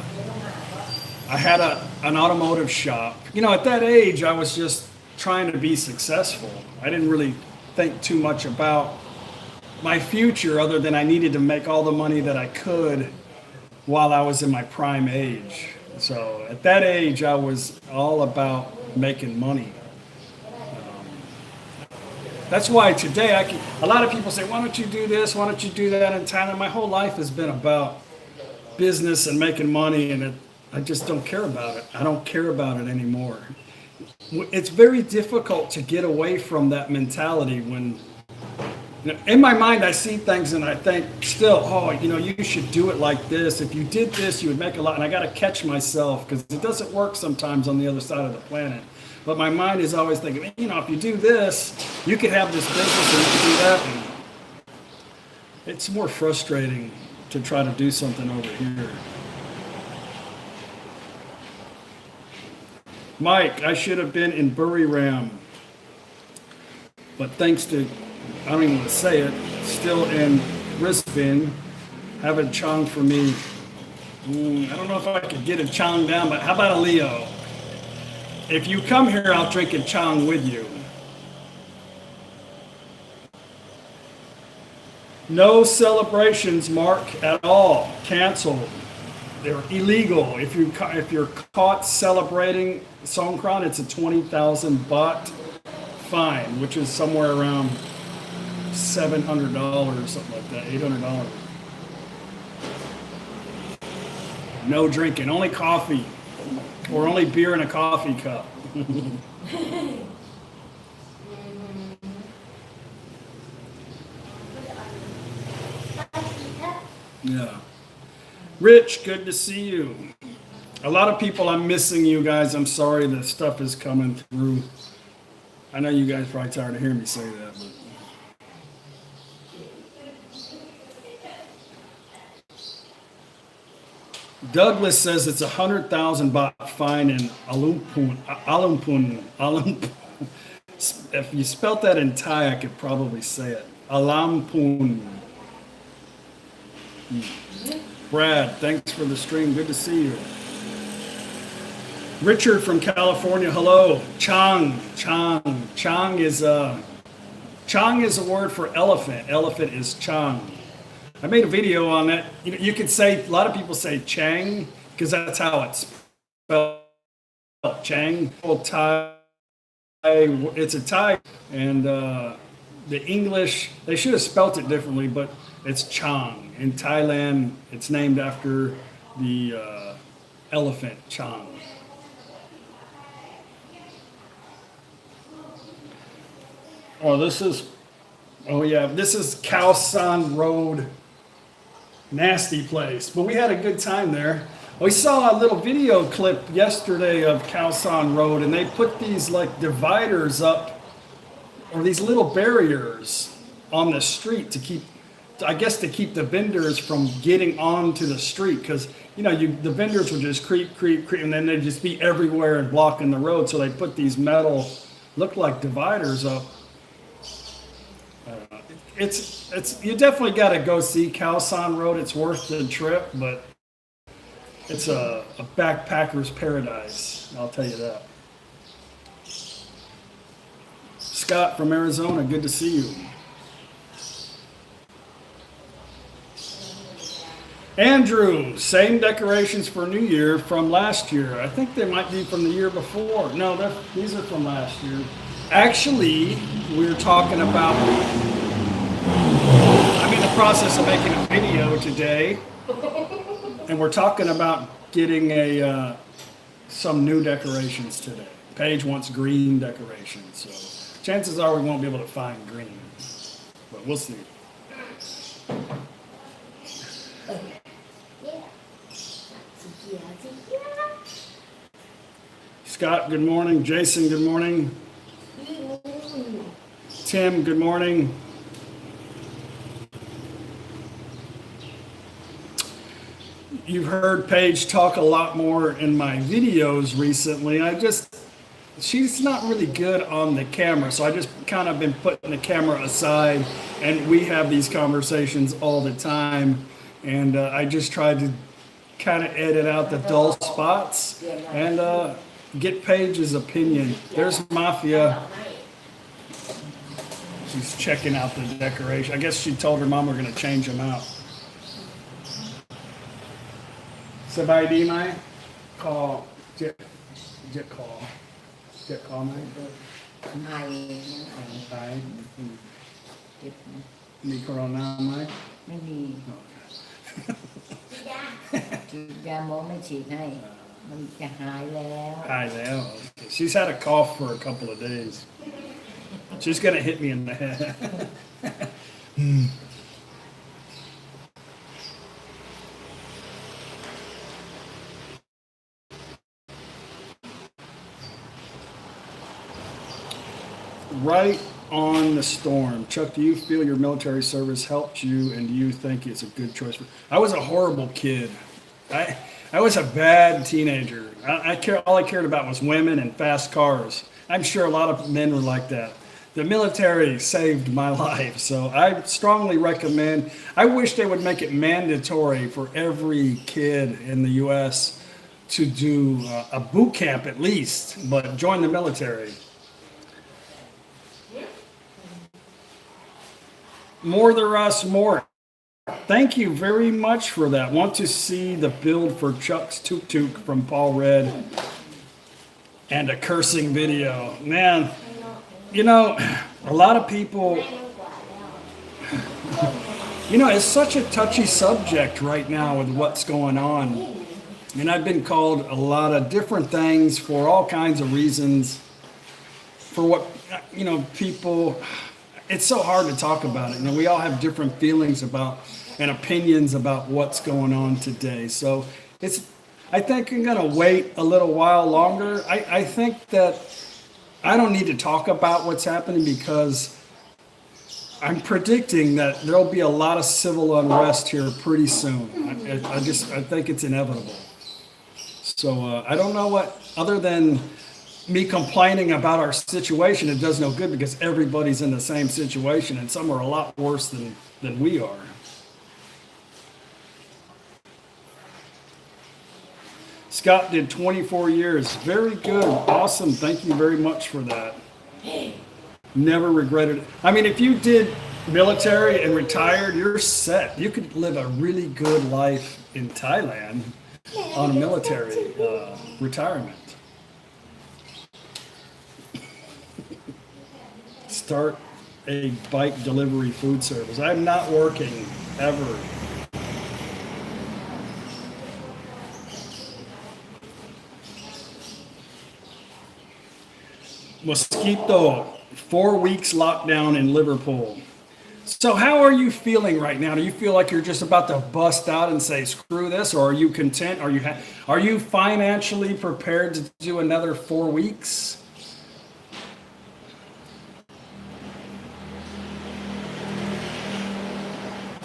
automotive shop. At that age, I was just trying to be successful. I didn't really think too much about my future other than I needed to make all the money that I could while I was in my prime age. So at that age, I was all about making money. That's why today a lot of people say, why don't you do this? Why don't you do that in Thailand? My whole life has been about business and making money, and I just don't care about it. I don't care about it anymore. It's very difficult to get away from that mentality when, in my mind, I see things and I think still, you should do it like this. If you did this, you would make a lot. And I got to catch myself because it doesn't work sometimes on the other side of the planet. But my mind is always thinking, if you do this, you could have this business and you could do that. And it's more frustrating to try to do something over here. Mike, I should have been in Buriram. But thanks to, I don't even want to say it, still in Brisbane, having Chong for me. I don't know if I could get a Chong down, but how about a Leo? If you come here, I'll drink a Chong with you. No celebrations, Mark, at all. Canceled. they're illegal. If you're caught celebrating Songkran, it's a 20,000 baht fine, which is somewhere around $700 or something like that, $800. No drinking, only coffee, or only beer in a coffee cup. Yeah. Rich, good to see you. A lot of people, I'm missing you guys. I'm sorry the stuff is coming through. I know you guys are probably tired of hearing me say that, but Douglas says it's 100,000 baht fine in Alumpun. If you spelt that in Thai, I could probably say it. Alampun. Brad, thanks for the stream. Good to see you. Richard from California, hello. Chang is a word for elephant. Elephant is Chang. I made a video on that. You could say, a lot of people say Chang because that's how it's spelled. Chang. Thai, it's a Thai, and the English, they should have spelt it differently, but it's Chang. In Thailand, it's named after the elephant Chang. Oh, this is Khao San Road. Nasty place, but we had a good time there. We saw a little video clip yesterday of Khao San Road, and they put these like dividers up, or these little barriers on the street to keep the vendors from getting onto the street, because the vendors would just creep, and then they'd just be everywhere and blocking the road. So they put these metal, look like dividers up. It's you definitely got to go see Khao San Road. It's worth the trip, but it's a backpacker's paradise. I'll tell you that. Scott from Arizona, good to see you. Andrew, same decorations for New Year from last year. I think they might be from the year before. No, these are from last year. Actually, we were talking about, I'm in the process of making a video today, and we're talking about getting some new decorations today. Paige wants green decorations, so chances are we won't be able to find green, but we'll see. Scott, good morning. Jason, good morning. Tim, good morning. You've heard Paige talk a lot more in my videos recently. She's not really good on the camera, so I just kind of been putting the camera aside, and we have these conversations all the time, and I just tried to kind of edit out the dull spots and get Paige's opinion. There's Mafia. She's checking out the decoration. I guess she told her mom we're going to change them out. Sabay di mai? Call. Jet call. Jet call mai? Thai. Ni corona mai? ไม่มีฉีดยาหมอไม่ฉีดให้มันจะหายแล้ว Hi there. She's had a cough for a couple of days. She's going to hit me in the head. Right on the storm. Chuck, do you feel your military service helped you, and do you think it's a good choice? I was a horrible kid. I was a bad teenager. All I cared about was women and fast cars. I'm sure a lot of men were like that. The military saved my life, so I strongly recommend. I wish they would make it mandatory for every kid in the U.S. to do a boot camp at least, but join the military. More than us, more. thank you very much for that. Want to see the build for Chuck's Tuk Tuk from Paul Red and a cursing video. Man, you know, a lot of people, you know, it's such a touchy subject right now with what's going on. And I've been called a lot of different things for all kinds of reasons. For what, you know, people, it's so hard to talk about it. You know, we all have different feelings about and opinions about what's going on today. So I think I'm going to wait a little while longer. I think that I don't need to talk about what's happening because I'm predicting that there'll be a lot of civil unrest here pretty soon. I think it's inevitable. So I don't know what, other than me complaining about our situation, it does no good because everybody's in the same situation and some are a lot worse than we are. Scott did 24 years. Very good. Awesome. Thank you very much for that. Never regretted it. I mean, if you did military and retired, you're set. You could live a really good life in Thailand on a military retirement. Start a bike delivery food service. I'm not working ever. Mosquito, 4 weeks lockdown in Liverpool. So how are you feeling right now? Do you feel like you're just about to bust out and say, screw this? Or are you content? Are you financially prepared to do another 4 weeks?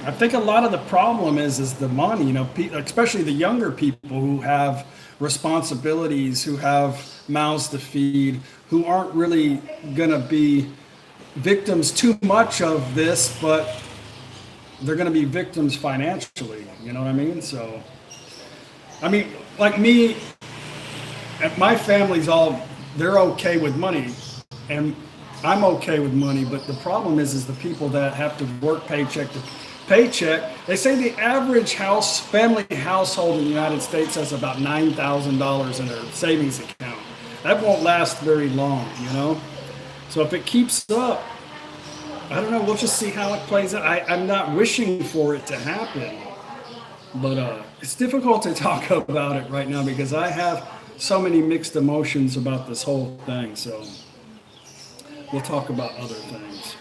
I think a lot of the problem is the money, you know, especially the younger people who have responsibilities, who have mouths to feed, who aren't really going to be victims too much of this, but they're going to be victims financially. You know what I mean? So, I mean, like me, my family's they're okay with money, and I'm okay with money, but the problem is the people that have to work paycheck to paycheck. They say the average family household in the United States has about $9,000 in their savings account. That won't last very long, you know? So if it keeps up, I don't know, we'll just see how it plays out. I'm not wishing for it to happen, but it's difficult to talk about it right now because I have so many mixed emotions about this whole thing. So we'll talk about other things.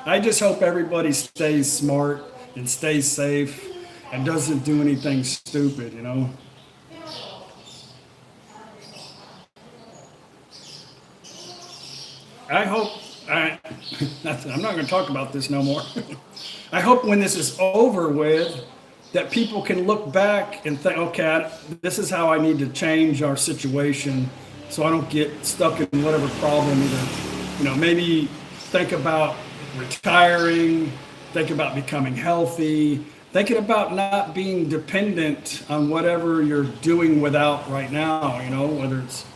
I just hope everybody stays smart and stays safe and doesn't do anything stupid, you know? I hope, I'm not going to talk about this no more. I hope when this is over with, that people can look back and think, okay, this is how I need to change our situation so I don't get stuck in whatever problem either. You know, maybe think about retiring, think about becoming healthy, thinking about not being dependent on whatever you're doing without right now, you know, whether it's,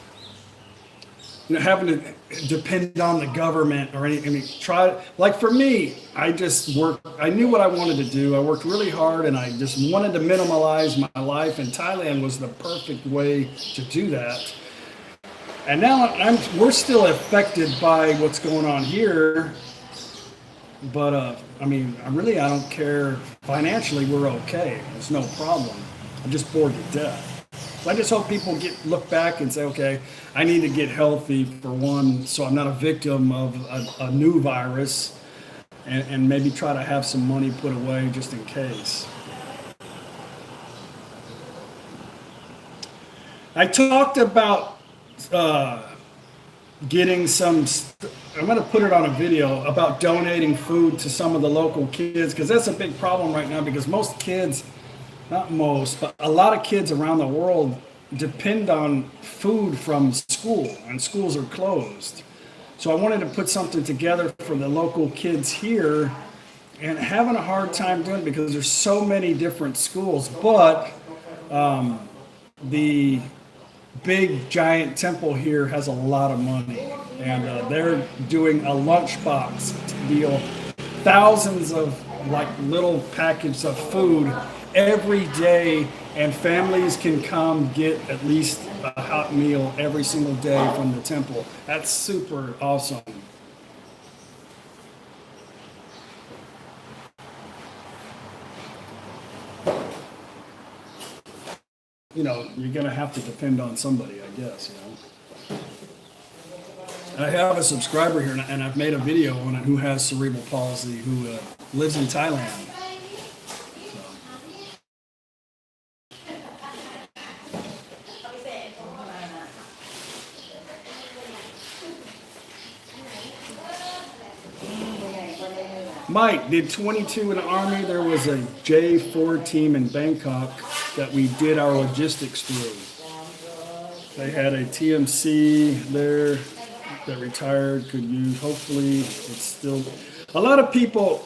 you know, having to depend on the government or anything. I mean, like for me, I knew what I wanted to do. I worked really hard and I just wanted to minimalize my life, and Thailand was the perfect way to do that. And now we're still affected by what's going on here. But, I mean, I don't care. Financially, we're okay. There's no problem. I'm just bored to death. So I just hope people look back and say, okay, I need to get healthy for one, so I'm not a victim of a new virus, and maybe try to have some money put away just in case. I talked about getting some, I'm going to put it on a video about donating food to some of the local kids, because that's a big problem right now, because most kids, not most, but a lot of kids around the world depend on food from school, and schools are closed. So I wanted to put something together for the local kids here, and having a hard time doing it because there's so many different schools. But the big giant temple here has a lot of money, and they're doing a lunchbox deal thousands of like little packets of food every day, and families can come get at least a hot meal every single day from the temple. That's super awesome. You know, you're going to have to depend on somebody, I guess, you know. I have a subscriber here, and I've made a video on it, who has cerebral palsy, who lives in Thailand. Mike, did 22 in the Army? There was a J4 team in Bangkok that we did our logistics through. They had a TMC there that retired, could use. Hopefully it's still, a lot of people,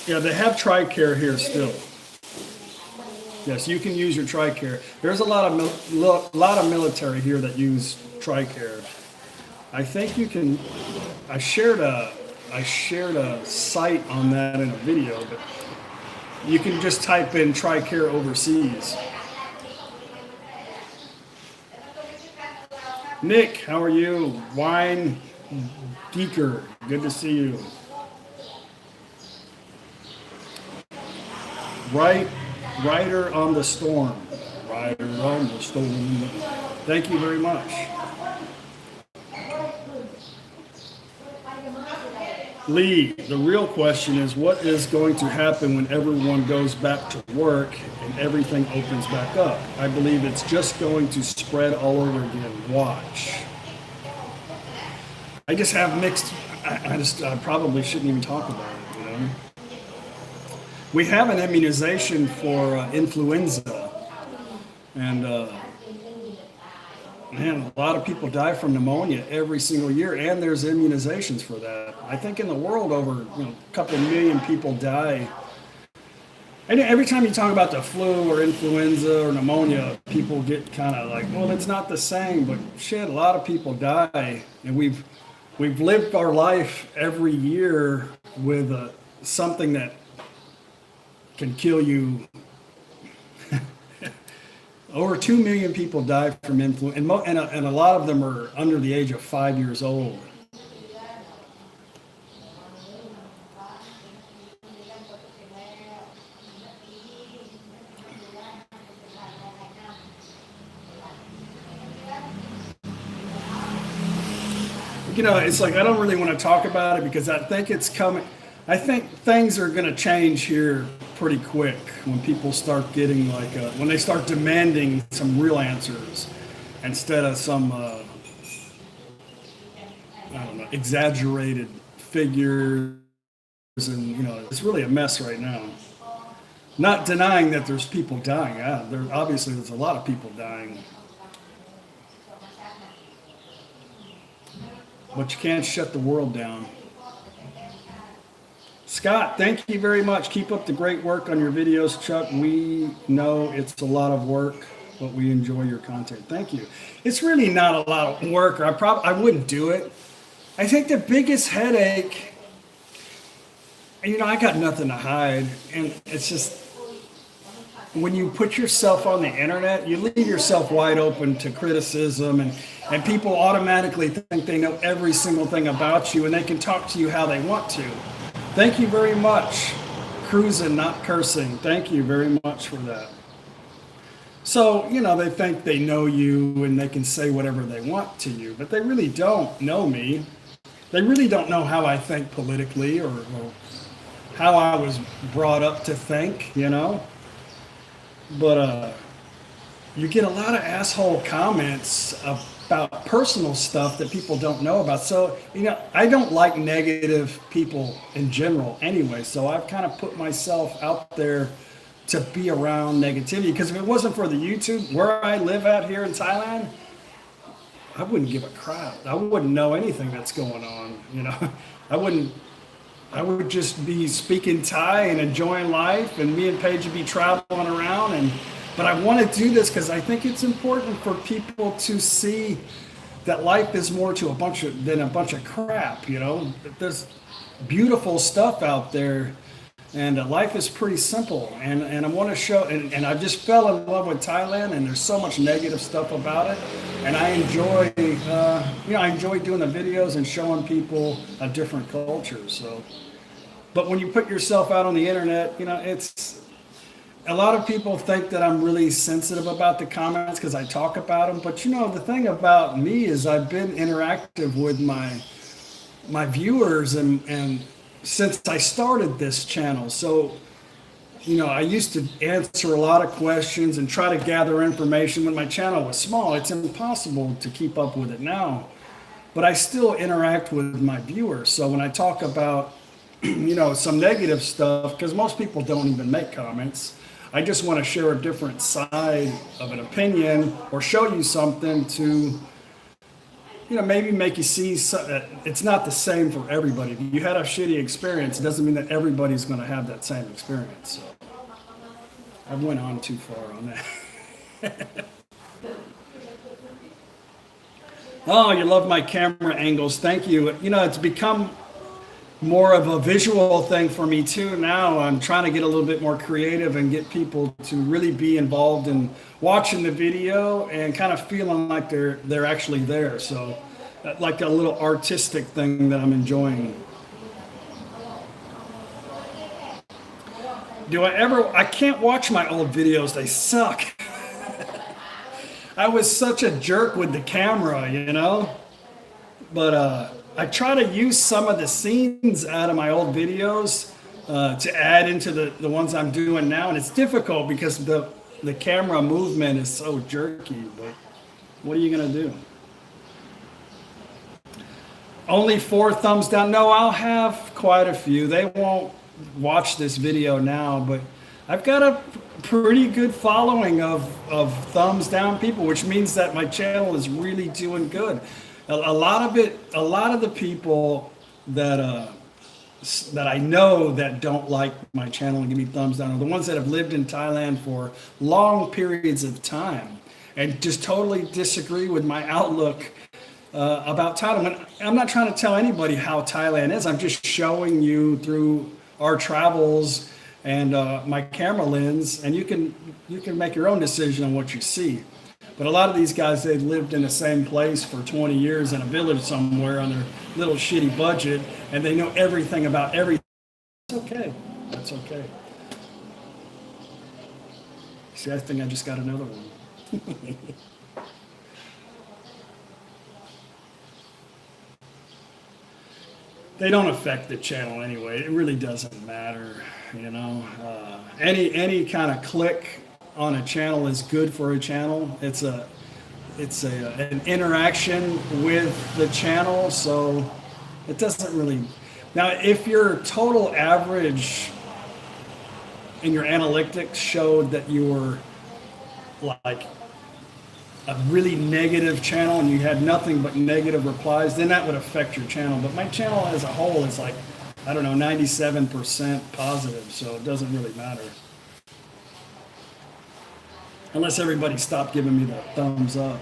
yeah, they have TRICARE here still. Yes, you can use your TRICARE. There's a lot of military here that use TRICARE. I think you can, I shared a site on that in a video, but you can just type in TRICARE overseas. Nick, how are you? Wine Geeker, good to see you. Rider on the Storm. Rider on the Storm. Thank you very much. Lee, the real question is, what is going to happen when everyone goes back to work and everything opens back up? I believe it's just going to spread all over again. Watch. I just have mixed, I probably shouldn't even talk about it, you know. We have an immunization for influenza, and man, a lot of people die from pneumonia every single year, and there's immunizations for that. I think in the world, over a couple million people die. And every time you talk about the flu or influenza or pneumonia, people get kind of like, well, it's not the same. But shit, a lot of people die, and we've lived our life every year with something that can kill you. Over 2 million people die from influenza, and a lot of them are under the age of 5 years old. You know, it's like I don't really want to talk about it because I think it's coming. I think things are going to change here pretty quick when people start getting like, when they start demanding some real answers instead of some, I don't know, exaggerated figures. And, you know, it's really a mess right now. Not denying that there's people dying. Yeah, obviously there's a lot of people dying. But you can't shut the world down. Scott, thank you very much. Keep up the great work on your videos, Chuck. We know it's a lot of work, but we enjoy your content. Thank you. It's really not a lot of work, or I wouldn't do it. I think the biggest headache, you know, I got nothing to hide, and it's just when you put yourself on the internet, you leave yourself wide open to criticism, and people automatically think they know every single thing about you, and they can talk to you how they want to. Thank you very much. Cruising, not cursing. Thank you very much for that. So, you know, they think they know you and they can say whatever they want to you, but they really don't know me. They really don't know how I think politically or how I was brought up to think, you know. But you get a lot of asshole comments about personal stuff that people don't know about. So, you know, I don't like negative people in general anyway. So I've kind of put myself out there to be around negativity. Because if it wasn't for the YouTube, where I live at here in Thailand, I wouldn't give a crap. I wouldn't know anything that's going on, you know. I would just be speaking Thai and enjoying life, and me and Paige would be traveling around. But I want to do this because I think it's important for people to see that life is more to than a bunch of crap, you know. There's beautiful stuff out there, and life is pretty simple. And I want to show, and I just fell in love with Thailand, and there's so much negative stuff about it. And I enjoy, I enjoy doing the videos and showing people a different culture. So, but when you put yourself out on the internet, it's, a lot of people think that I'm really sensitive about the comments because I talk about them. But the thing about me is I've been interactive with my viewers and since I started this channel. So, I used to answer a lot of questions and try to gather information when my channel was small. It's impossible to keep up with it now, but I still interact with my viewers. So when I talk about, some negative stuff, because most people don't even make comments, I just want to share a different side of an opinion or show you something to, maybe make you see it's not the same for everybody. If you had a shitty experience, it doesn't mean that everybody's going to have that same experience. So I went on too far on that. Oh, you love my camera angles. Thank you. It's become more of a visual thing for me too now. I'm trying to get a little bit more creative and get people to really be involved in watching the video and kind of feeling like they're actually there. So like a little artistic thing that I'm enjoying. I can't watch my old videos. They suck. I was such a jerk with the camera, but I try to use some of the scenes out of my old videos to add into the ones I'm doing now. And it's difficult because the camera movement is so jerky, but what are you going to do? Only 4 thumbs down. No, I'll have quite a few. They won't watch this video now, but I've got a pretty good following of thumbs down people, which means that my channel is really doing good. A lot of the people that I know that don't like my channel and give me thumbs down are the ones that have lived in Thailand for long periods of time and just totally disagree with my outlook about Thailand. I'm not trying to tell anybody how Thailand is. I'm just showing you through our travels and my camera lens, and you can make your own decision on what you see. But a lot of these guys, they've lived in the same place for 20 years in a village somewhere on their little shitty budget, and they know everything about everything. That's okay. That's okay. See, I think I just got another one. They don't affect the channel anyway. It really doesn't matter, Any kind of click on a channel is good for a channel. It's an interaction with the channel, so it doesn't really. Now, if your total average in your analytics showed that you were like a really negative channel and you had nothing but negative replies, then that would affect your channel. But my channel as a whole is like, 97% positive, so it doesn't really matter. Unless everybody stopped giving me the thumbs up.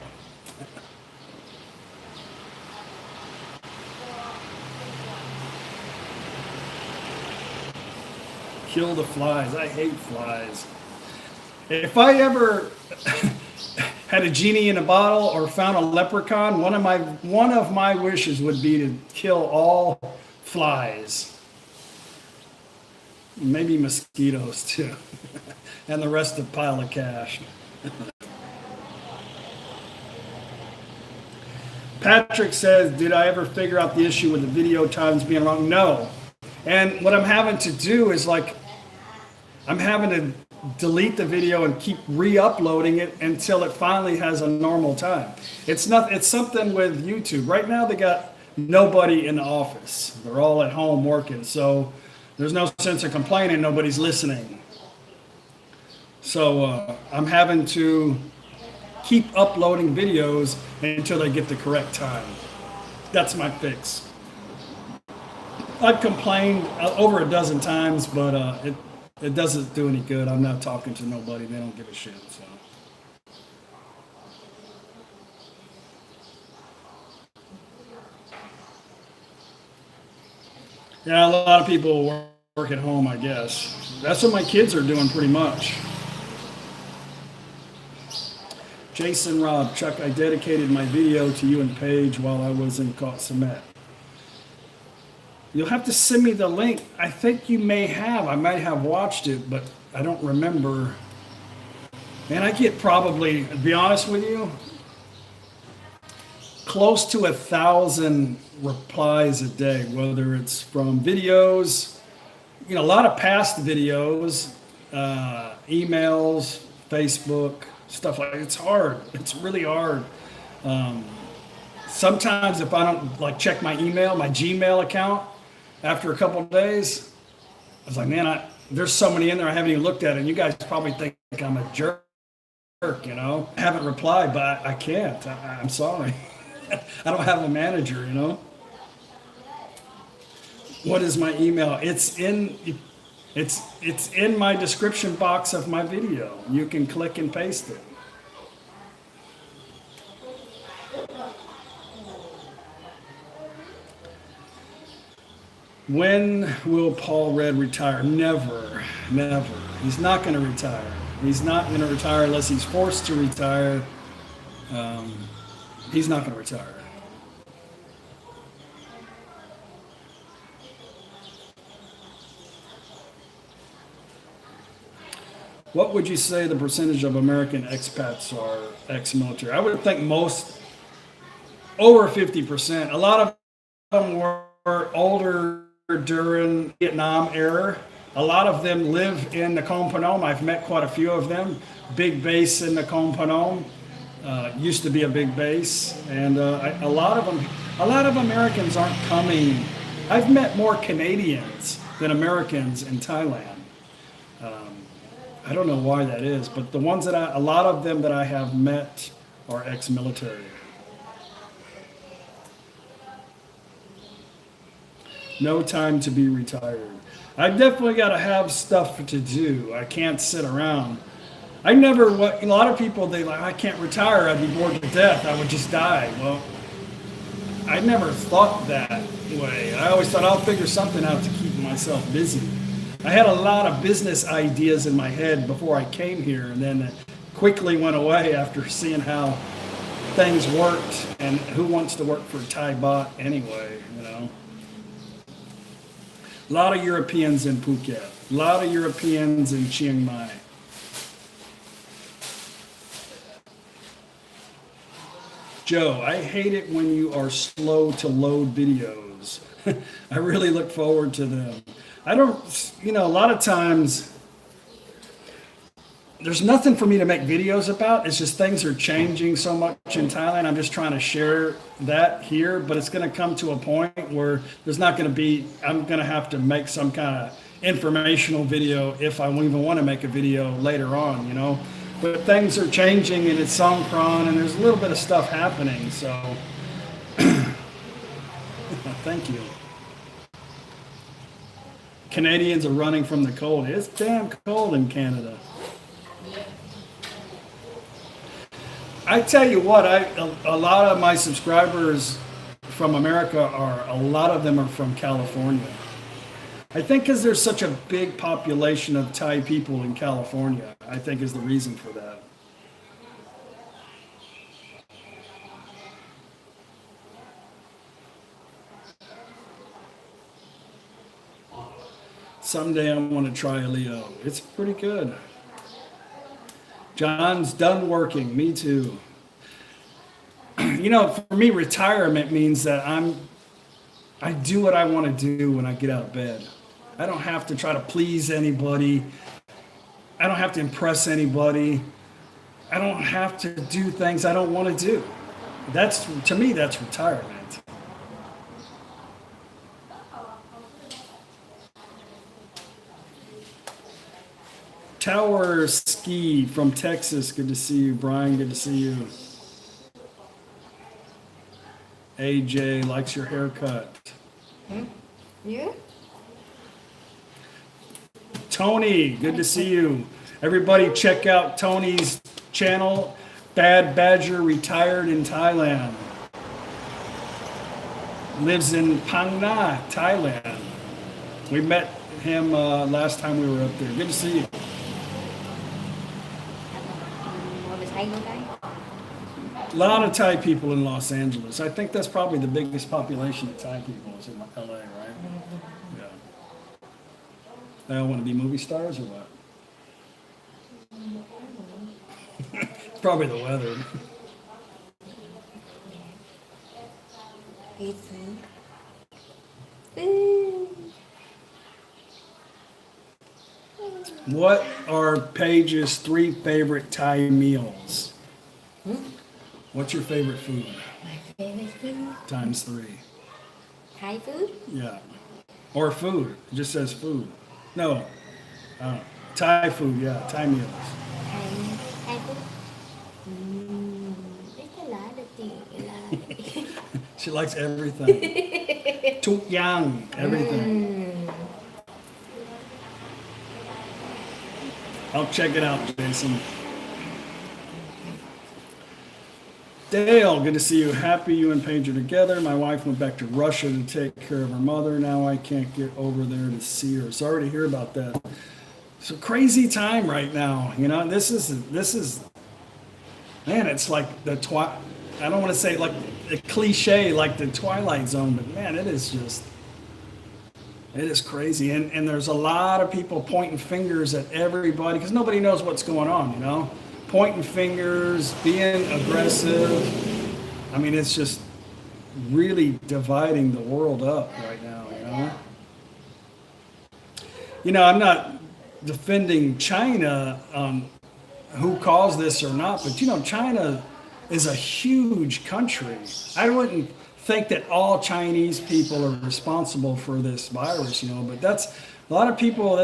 Kill the flies. I hate flies. If I ever had a genie in a bottle or found a leprechaun, one of my wishes would be to kill all flies. Maybe mosquitoes too. And the rest of pile of cash. Patrick says, did I ever figure out the issue with the video times being wrong? No. And what I'm having to do is I'm having to delete the video and keep re-uploading it until it finally has a normal time. It's something with YouTube. Right now they got nobody in the office. They're all at home working. So there's no sense of complaining. Nobody's listening. So I'm having to keep uploading videos until they get the correct time. That's my fix. I've complained over a dozen times, but it doesn't do any good. I'm not talking to nobody. They don't give a shit. So. Yeah, a lot of people work at home, I guess. That's what my kids are doing pretty much. Jason Robb, Chuck, I dedicated my video to you and Paige while I was in Caught Cement. You'll have to send me the link. I think you may have. I might have watched it, but I don't remember. Man, I get probably, to be honest with you, close to 1,000 replies a day, whether it's from videos, a lot of past videos, emails, Facebook, stuff like that. It's hard. It's really hard. Sometimes if I don't check my email, my Gmail account, after a couple of days, I was like, man, there's so many in there I haven't even looked at it. And you guys probably think I'm a jerk, I haven't replied, but I can't. I'm sorry. I don't have a manager, What is my email? It's in my description box of my video. You can click and paste it. When will Paul Red retire? Never, never. He's not going to retire. He's not going to retire unless he's forced to retire. He's not going to retire. What would you say the percentage of American expats are ex-military? I would think most, over 50%. A lot of them were older during Vietnam era. A lot of them live in the Nakhon Phanom. I've met quite a few of them. Big base in the Nakhon Phanom. Used to be a big base, and a lot of Americans aren't coming. I've met more Canadians than Americans in Thailand. I don't know why that is, but the ones a lot of them that I have met are ex-military. No time to be retired. I definitely got to have stuff to do. I can't sit around. A lot of people, I can't retire. I'd be bored to death. I would just die. Well, I never thought that way. I always thought I'll figure something out to keep myself busy. I had a lot of business ideas in my head before I came here, and then it quickly went away after seeing how things worked, and who wants to work for Thai Bot anyway, A lot of Europeans in Phuket. A lot of Europeans in Chiang Mai. Joe, I hate it when you are slow to load videos. I really look forward to them. I don't, a lot of times, there's nothing for me to make videos about. It's just things are changing so much in Thailand. I'm just trying to share that here, but it's going to come to a point where there's not going to be, I'm going to have to make some kind of informational video if I even want to make a video later on, But things are changing, and it's Songkran, and there's a little bit of stuff happening, so thank you. Canadians are running from the cold. It's damn cold in Canada. I tell you what, a lot of my subscribers from America a lot of them are from California. I think because there's such a big population of Thai people in California, I think is the reason for that. Someday I want to try a Leo. It's pretty good. John's done working. Me too. For me, retirement means that I do what I want to do when I get out of bed. I don't have to try to please anybody. I don't have to impress anybody. I don't have to do things I don't want to do. To me, that's retirement. Tower Ski from Texas. Good to see you. Brian, good to see you. AJ likes your haircut. You? Tony, good to see you. Everybody check out Tony's channel. Bad Badger retired in Thailand. Lives in Phang Nga, Thailand. We met him last time we were up there. Good to see you. Ngồi mình thấy nữa cái. A lot of Thai people in Los Angeles. I think that's probably the biggest population of Thai people is in LA, right? Yeah. They all want to be movie stars or what? It's probably the weather. Eat food. Ooh. What are Paige's 3 favorite Thai meals? What's your favorite food? My favorite food. Times 3. Thai food. Yeah. Or food. It just says food. No. Thai food, yeah. Thai meals. Thai food. Biết cái lá được chị là. She likes everything. Tuk yang, everything. I'll check it out, Jason. Dale, good to see you. Happy you and Paige are together. My wife went back to Russia to take care of her mother. Now I can't get over there to see her. Sorry to hear about that. It's a crazy time right now. You know, this is, man, it's like the I don't want to say like a cliche like the Twilight Zone, but man, it is crazy. And there's a lot of people pointing fingers at everybody because nobody knows what's going on, you know? Pointing fingers, being aggressive. I mean, it's just really dividing the world up right now, you know? You know, I'm not defending China on who caused this or not, but you know, China is a huge country. I wouldn't think that all Chinese people are responsible for this virus, you know, but that's a lot of people.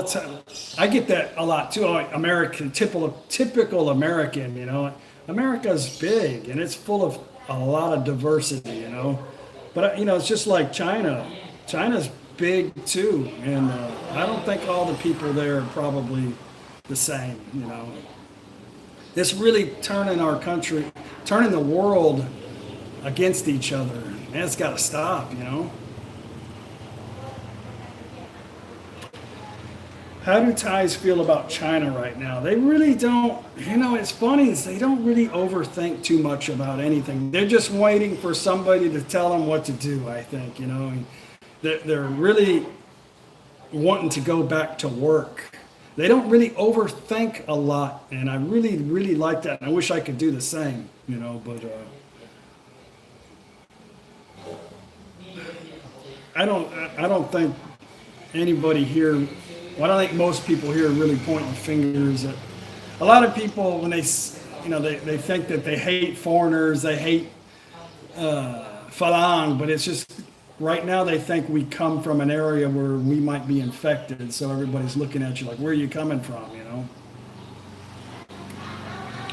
I get that a lot too. Like American, typical American, you know. America's big and it's full of a lot of diversity, you know. But you know, it's just like China. China's big too, and I don't think all the people there are probably the same, you know. It's really turning our country, turning the world against each other. Man, it's got to stop, you know. How do Thais feel about China right now? They really don't, you know, it's funny, they don't really overthink too much about anything. They're just waiting for somebody to tell them what to do, I think, you know. And they're really wanting to go back to work. They don't really overthink a lot, and I really, really like that. And I wish I could do the same, you know, but I don't think anybody here, well, I don't think most people here are really pointing fingers at. A lot of people, when they think that they hate foreigners, they hate Falang, but it's just right now they think we come from an area where we might be infected, so everybody's looking at you like, where are you coming from, you know?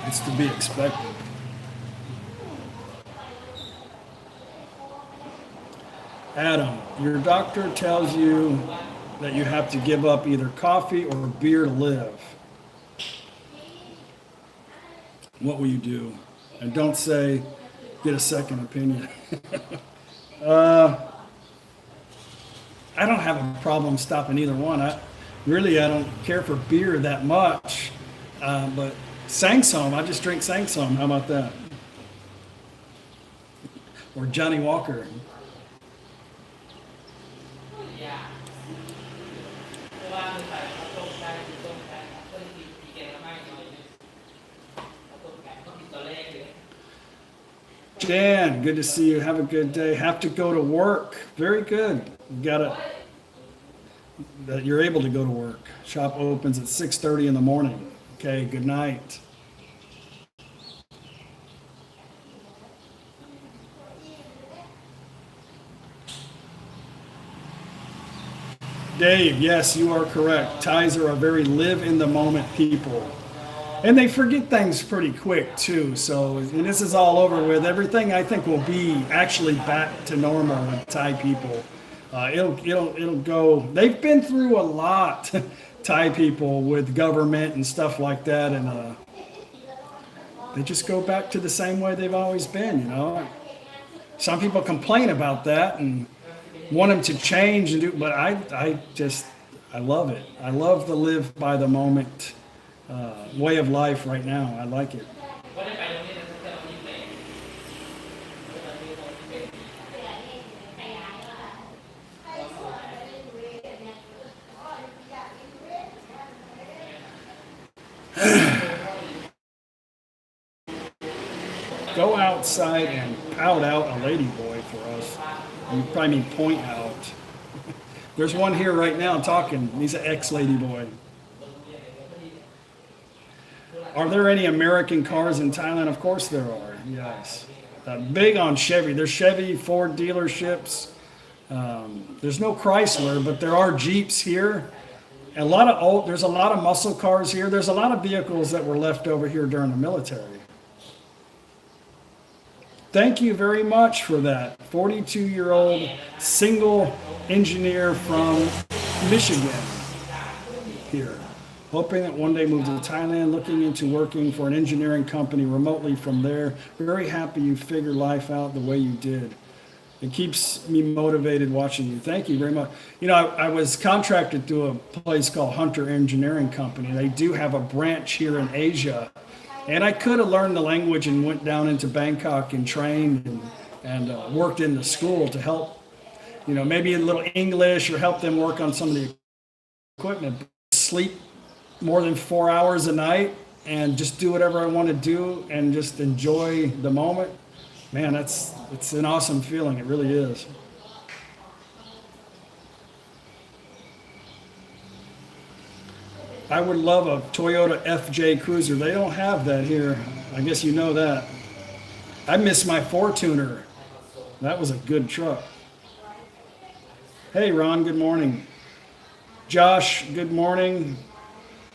It's to be expected. Adam, your doctor tells you that you have to give up either coffee or beer to live. What will you do? And don't say, get a second opinion. I don't have a problem stopping either one. I don't care for beer that much. But Sangsom, I just drink Sangsom. How about that? Or Johnny Walker. Dan, good to see you. Have a good day. Have to go to work. Very good. That you're able to go to work. Shop opens at 6:30 in the morning. Okay, good night. Dave, yes, you are correct. Thais are a very live in the moment people. And they forget things pretty quick too. So when this is all over with, everything I think will be actually back to normal with Thai people. It'll go. They've been through a lot, Thai people, with government and stuff like that, and they just go back to the same way they've always been. You know, some people complain about that, and want them to change and do, but I love it. I love the live by the moment way of life right now. I like it. Go outside and pout out a lady boy for us. You probably mean point out. There's one here right now talking. He's an ex-lady boy. Are there any American cars in Thailand? Of course there are, yes. Big on Chevy. There's Chevy, Ford dealerships. There's no Chrysler, but there are Jeeps here. There's a lot of muscle cars here. There's a lot of vehicles that were left over here during the military. Thank you very much for that. 42-year-old single engineer from Michigan here. Hoping that one day move to Thailand, looking into working for an engineering company remotely from there. Very happy you figured life out the way you did. It keeps me motivated watching you. Thank you very much. You know, I was contracted to a place called Hunter Engineering Company. They do have a branch here in Asia. And I could have learned the language and went down into Bangkok and trained and worked in the school to help, you know, maybe a little English or help them work on some of the equipment. Sleep more than 4 hours a night and just do whatever I want to do and just enjoy the moment. Man, it's an awesome feeling. It really is. I would love a Toyota FJ Cruiser. They don't have that here. I guess you know that. I miss my Fortuner. That was a good truck. Hey, Ron, good morning. Josh, good morning.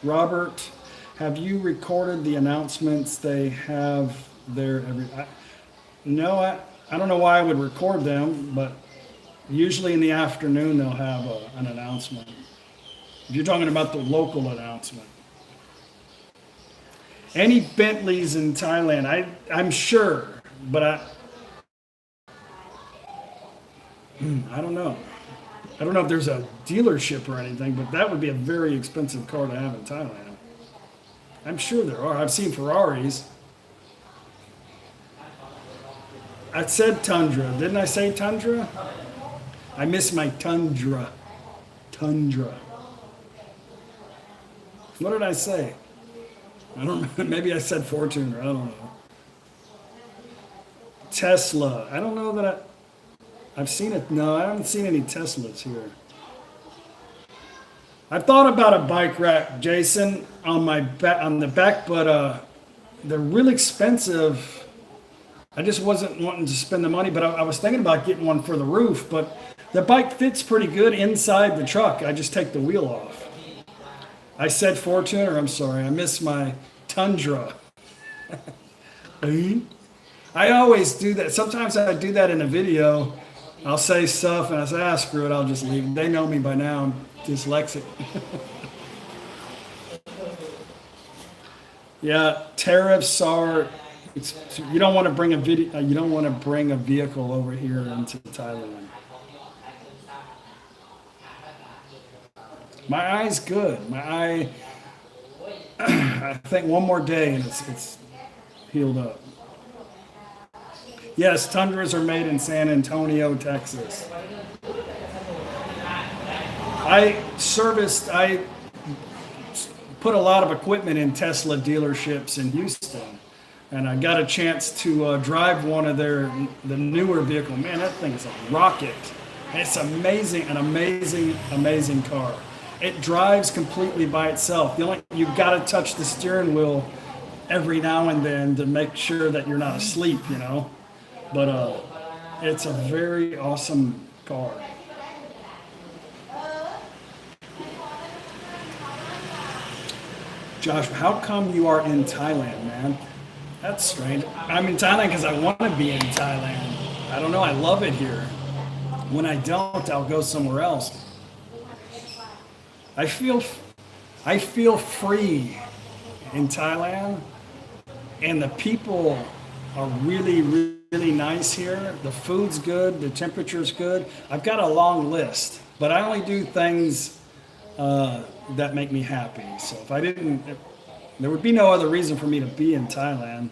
Robert, have you recorded the announcements they have there? No, I don't know why I would record them, but usually in the afternoon they'll have an announcement. If you're talking about the local announcement. Any Bentleys in Thailand? I'm sure, but I don't know. I don't know if there's a dealership or anything, but that would be a very expensive car to have in Thailand. I'm sure there are. I've seen Ferraris. I said Tundra. Didn't I say Tundra? I miss my Tundra. Tundra. What did I say? I don't know. Maybe I said Fortuner. I don't know. Tesla. I don't know that I've seen it. No, I haven't seen any Teslas here. I thought about a bike rack, Jason, on the back, but they're really expensive. I just wasn't wanting to spend the money, but I was thinking about getting one for the roof, but the bike fits pretty good inside the truck. I just take the wheel off. I said Fortuner, I'm sorry. I missed my Tundra. I always do that. Sometimes I do that in a video. I'll say stuff and I say, screw it, I'll just leave. They know me by now. I'm dyslexic. Yeah, tariffs are. You don't want to bring you don't want to bring a vehicle over here into Thailand. My eye's good. My eye, I think one more day and it's healed up. Yes, Tundras are made in San Antonio, Texas. I put a lot of equipment in Tesla dealerships in Houston. And I got a chance to drive one of the newer vehicle. Man, that thing is a rocket. It's amazing, an amazing car. It drives completely by itself. You got to touch the steering wheel every now and then to make sure that you're not asleep, you know. But it's a very awesome car. Josh, how come you are in Thailand, man? That's strange. I'm in Thailand because I want to be in Thailand. I don't know. I love it here. When I don't, I'll go somewhere else. I feel free in Thailand, and the people are really, really really nice here. The food's good. The temperature's good. I've got a long list, but I only do things that make me happy. So if I didn't, there would be no other reason for me to be in Thailand.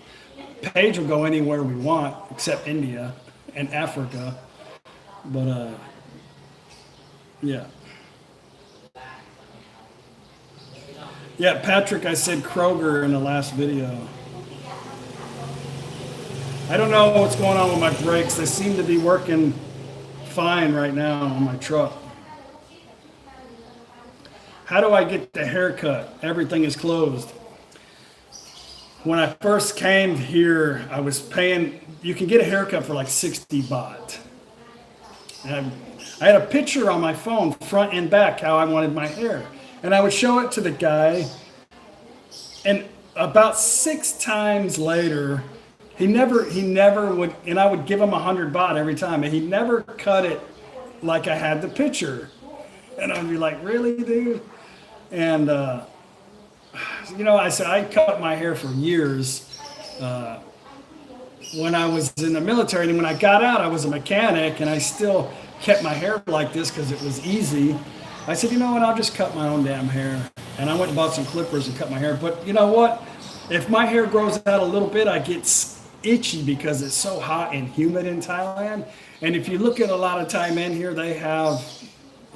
Paige will go anywhere we want except India and Africa. But yeah. Yeah, Patrick, I said Kroger in the last video. I don't know what's going on with my brakes. They seem to be working fine right now on my truck. How do I get the haircut? Everything is closed. When I first came here, I was paying, you can get a haircut for like 60 baht. And I had a picture on my phone, front and back, how I wanted my hair. And I would show it to the guy. And about 6 times later, he never would, and I would give him 100 baht every time, and he never cut it like I had the picture. And I'd be like, really, dude? And, I said, I cut my hair for years when I was in the military. And when I got out, I was a mechanic, and I still kept my hair like this because it was easy. I said, you know what, I'll just cut my own damn hair. And I went and bought some clippers and cut my hair. But you know what? If my hair grows out a little bit, I get itchy because it's so hot and humid in Thailand. And if you look at a lot of Thai men here, they have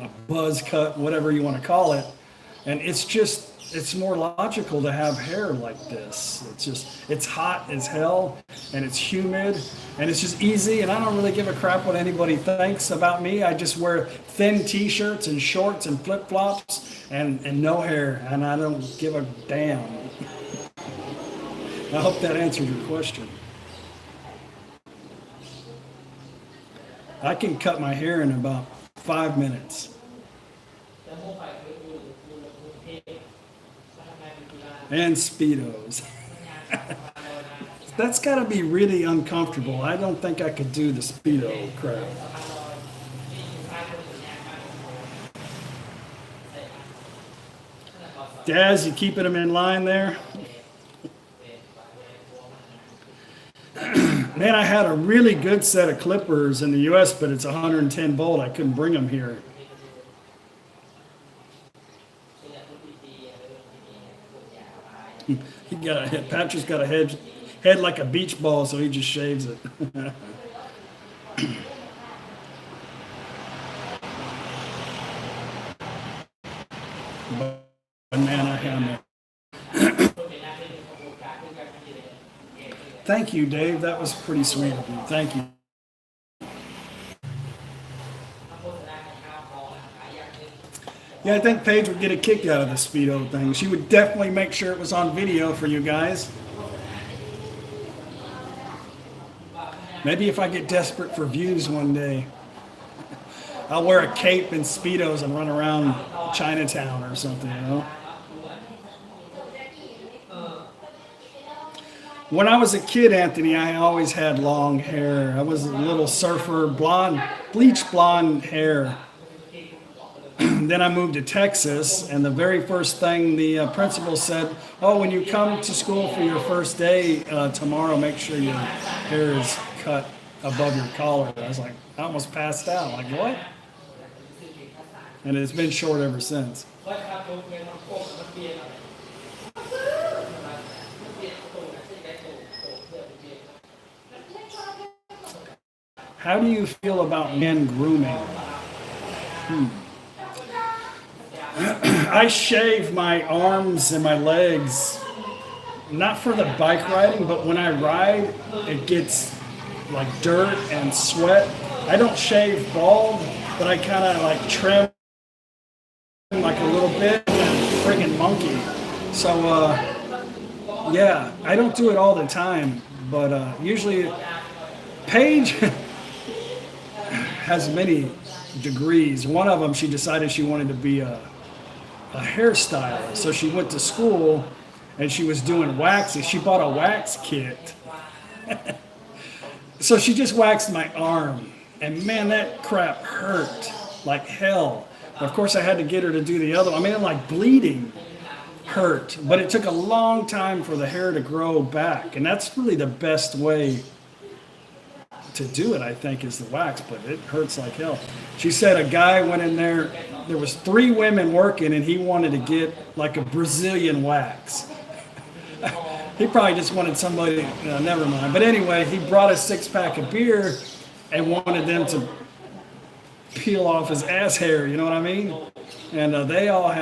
a buzz cut, whatever you want to call it. And it's more logical to have hair like this. It's hot as hell and it's humid and it's just easy. And I don't really give a crap what anybody thinks about me. I just wear thin t-shirts and shorts and flip-flops and no hair. And I don't give a damn. I hope that answered your question. I can cut my hair in about 5 minutes. And Speedos. That's got to be really uncomfortable. I don't think I could do the Speedo crap. Daz, you keeping them in line there? Man, I had a really good set of clippers in the US, but it's 110 volt. I couldn't bring them here. Patrick's got a head like a beach ball, so he just shaves it. Banana hammer. Thank you, Dave. That was pretty sweet of you. Thank you. Yeah, I think Paige would get a kick out of the Speedo thing. She would definitely make sure it was on video for you guys. Maybe if I get desperate for views one day, I'll wear a cape and Speedos and run around Chinatown or something, you know? When I was a kid, Anthony, I always had long hair. I was a little surfer, bleach blonde hair. Then I moved to Texas, and the very first thing the principal said, oh, when you come to school for your first day tomorrow, make sure your hair is cut above your collar. I was like, I almost passed out. Like, what? And it's been short ever since. How do you feel about men grooming? I shave my arms and my legs, not for the bike riding, but when I ride, it gets like dirt and sweat. I don't shave bald, but I kind of like trim like a little bit, friggin' monkey. So, yeah, I don't do it all the time, but usually Paige has many degrees. One of them, she decided she wanted to be a hairstylist. So she went to school and she was doing waxing. She bought a wax kit. So she just waxed my arm. And man, that crap hurt like hell. Of course, I had to get her to do the other one. I mean, like bleeding hurt. But it took a long time for the hair to grow back. And that's really the best way to do it, I think, is the wax, but it hurts like hell. She said a guy went in there, there was 3 women working, and he wanted to get like a Brazilian wax. He probably just wanted somebody, never mind. But anyway, he brought a 6-pack of beer and wanted them to peel off his ass hair, you know what I mean? And they all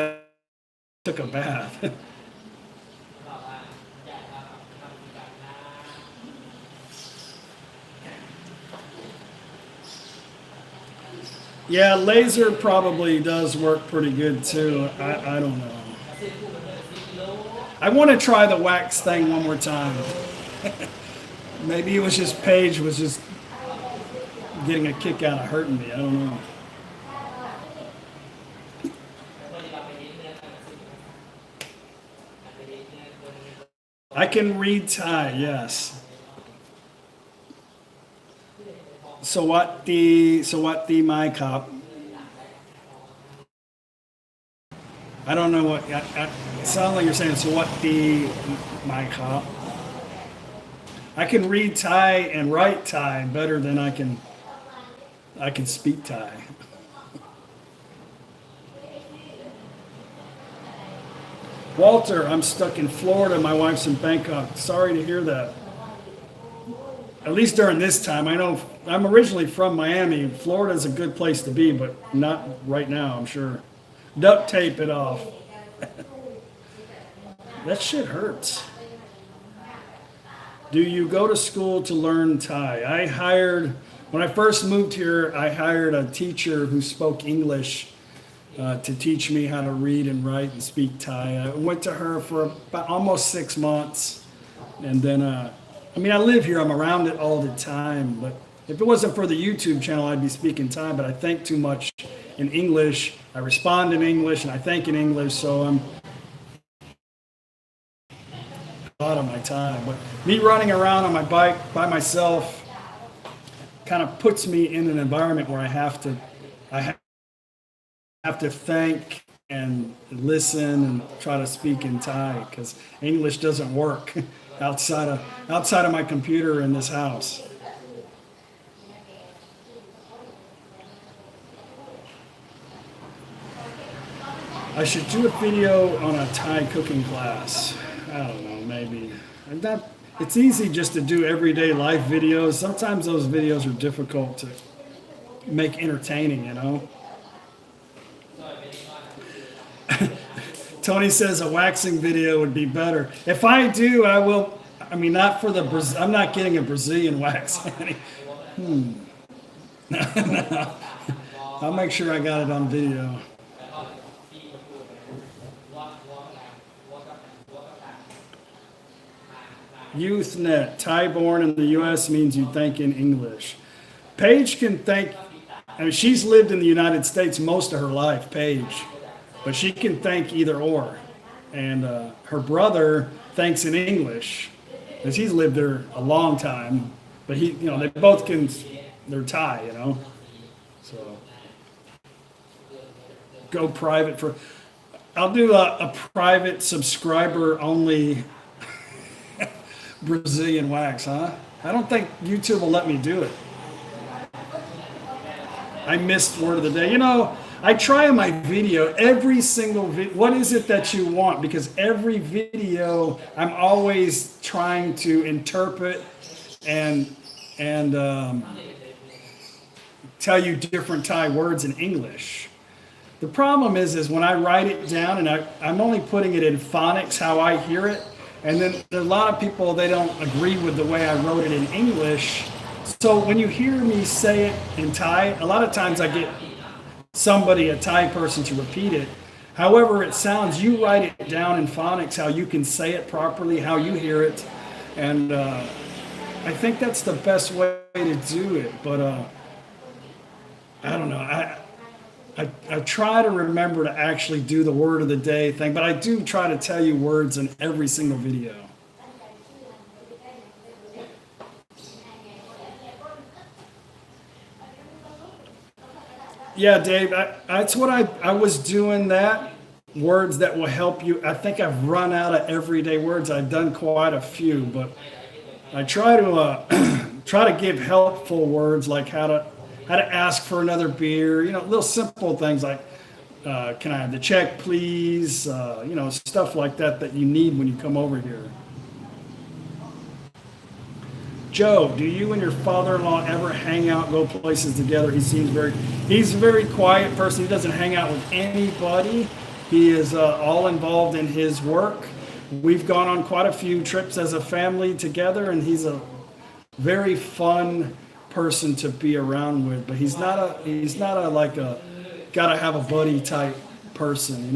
took a bath. Yeah, laser probably does work pretty good too. I don't know. I want to try the wax thing one more time. Maybe it was just Paige was just getting a kick out of hurting me. I don't know. I can read Thai, yes. So what the my cop? I don't know what. It sounds like you're saying. So what the my cop? I can read Thai and write Thai better than I can speak Thai. Walter, I'm stuck in Florida. My wife's in Bangkok. Sorry to hear that. At least during this time. I know I'm originally from Miami. Florida's a good place to be, but not right now, I'm sure. Duct tape it off. That shit hurts. Do you go to school to learn Thai? When I first moved here, I hired a teacher who spoke English to teach me how to read and write and speak Thai. I went to her for about almost 6 months. And then, I live here, I'm around it all the time. But if it wasn't for the YouTube channel, I'd be speaking Thai. But I think too much in English. I respond in English and I think in English. So I'm a lot of my time. But me running around on my bike by myself kind of puts me in an environment where I have to think and listen and try to speak in Thai because English doesn't work outside of my computer in this house. I should do a video on a Thai cooking class. I don't know, maybe. It's easy just to do everyday life videos. Sometimes those videos are difficult to make entertaining, you know? Tony says a waxing video would be better. If I do, I will. Not for I'm not getting a Brazilian wax. No. I'll make sure I got it on video. YouthNet, Thai born in the U.S. means you think in English. Paige can think. She's lived in the United States most of her life, Paige. But she can think either or. And her brother thinks in English, because he's lived there a long time. But they both they're Thai, you know. So go private I'll do a private subscriber only Brazilian wax, huh? I don't think YouTube will let me do it. I missed word of the day. I try on my video, every single video, what is it that you want? Because every video, I'm always trying to interpret and tell you different Thai words in English. The problem is when I write it down and I'm only putting it in phonics, how I hear it, and then there are a lot of people, they don't agree with the way I wrote it in English. So when you hear me say it in Thai, a lot of times I get a Thai person to repeat it. However it sounds, you write it down in phonics, how you can say it properly, how you hear it. And I think that's the best way to do it. But I don't know. I try to remember to actually do the word of the day thing, but I do try to tell you words in every single video. Yeah, Dave, that's what I was doing that. Words that will help you. I think I've run out of everyday words. I've done quite a few, but I try to try to give helpful words like how to ask for another beer, little simple things like, can I have the check, please? Stuff like that you need when you come over here. Joe, do you and your father-in-law ever hang out, go places together? He's a very quiet person. He doesn't hang out with anybody. He is all involved in his work. We've gone on quite a few trips as a family together, and he's a very fun person to be around with. But he's not a like a gotta have a buddy type person,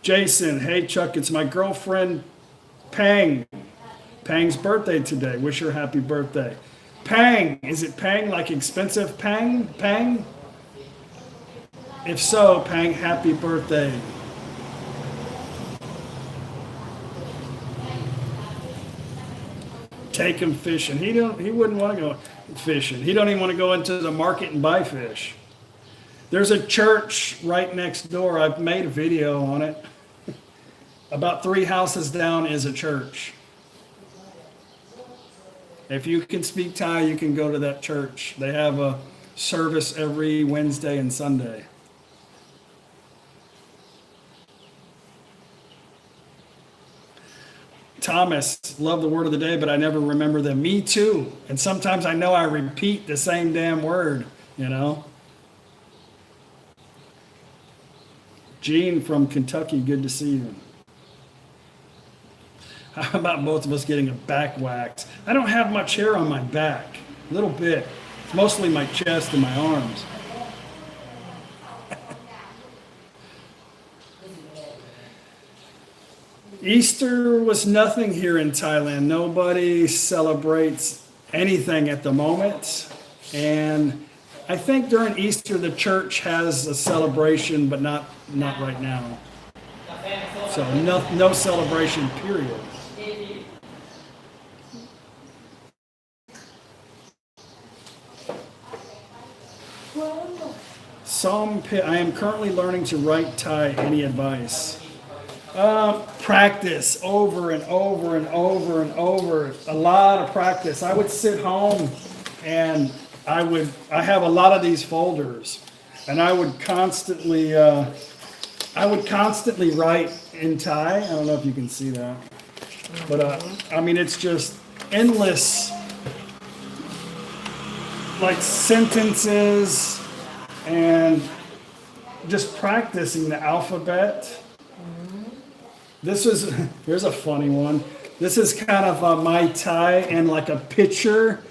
Jason, hey Chuck, it's my girlfriend Pang. Pang's birthday today. Wish her happy birthday. Pang, is it Pang like expensive Pang? Pang? If so, Pang, happy birthday. Take him fishing. He wouldn't want to go fishing. He don't even want to go into the market and buy fish. There's a church right next door. I've made a video on it. About 3 houses down is a church. If you can speak Thai, you can go to that church. They have a service every Wednesday and Sunday. Thomas, love the word of the day, but I never remember them. Me too. And sometimes I know I repeat the same damn word, Gene from Kentucky, good to see you. How about both of us getting a back wax? I don't have much hair on my back. A little bit. It's mostly my chest and my arms. Easter was nothing here in Thailand. Nobody celebrates anything at the moment. And I think during Easter the church has a celebration, but not right now. So no celebration, period. I am currently learning to write Thai. Any advice? Practice over and over and over and over. A lot of practice. I would sit home and I have a lot of these folders, and I would constantly write in Thai. I don't know if you can see that, but it's just endless, like sentences, and just practicing the alphabet. Here's a funny one. This is kind of my Thai and like a picture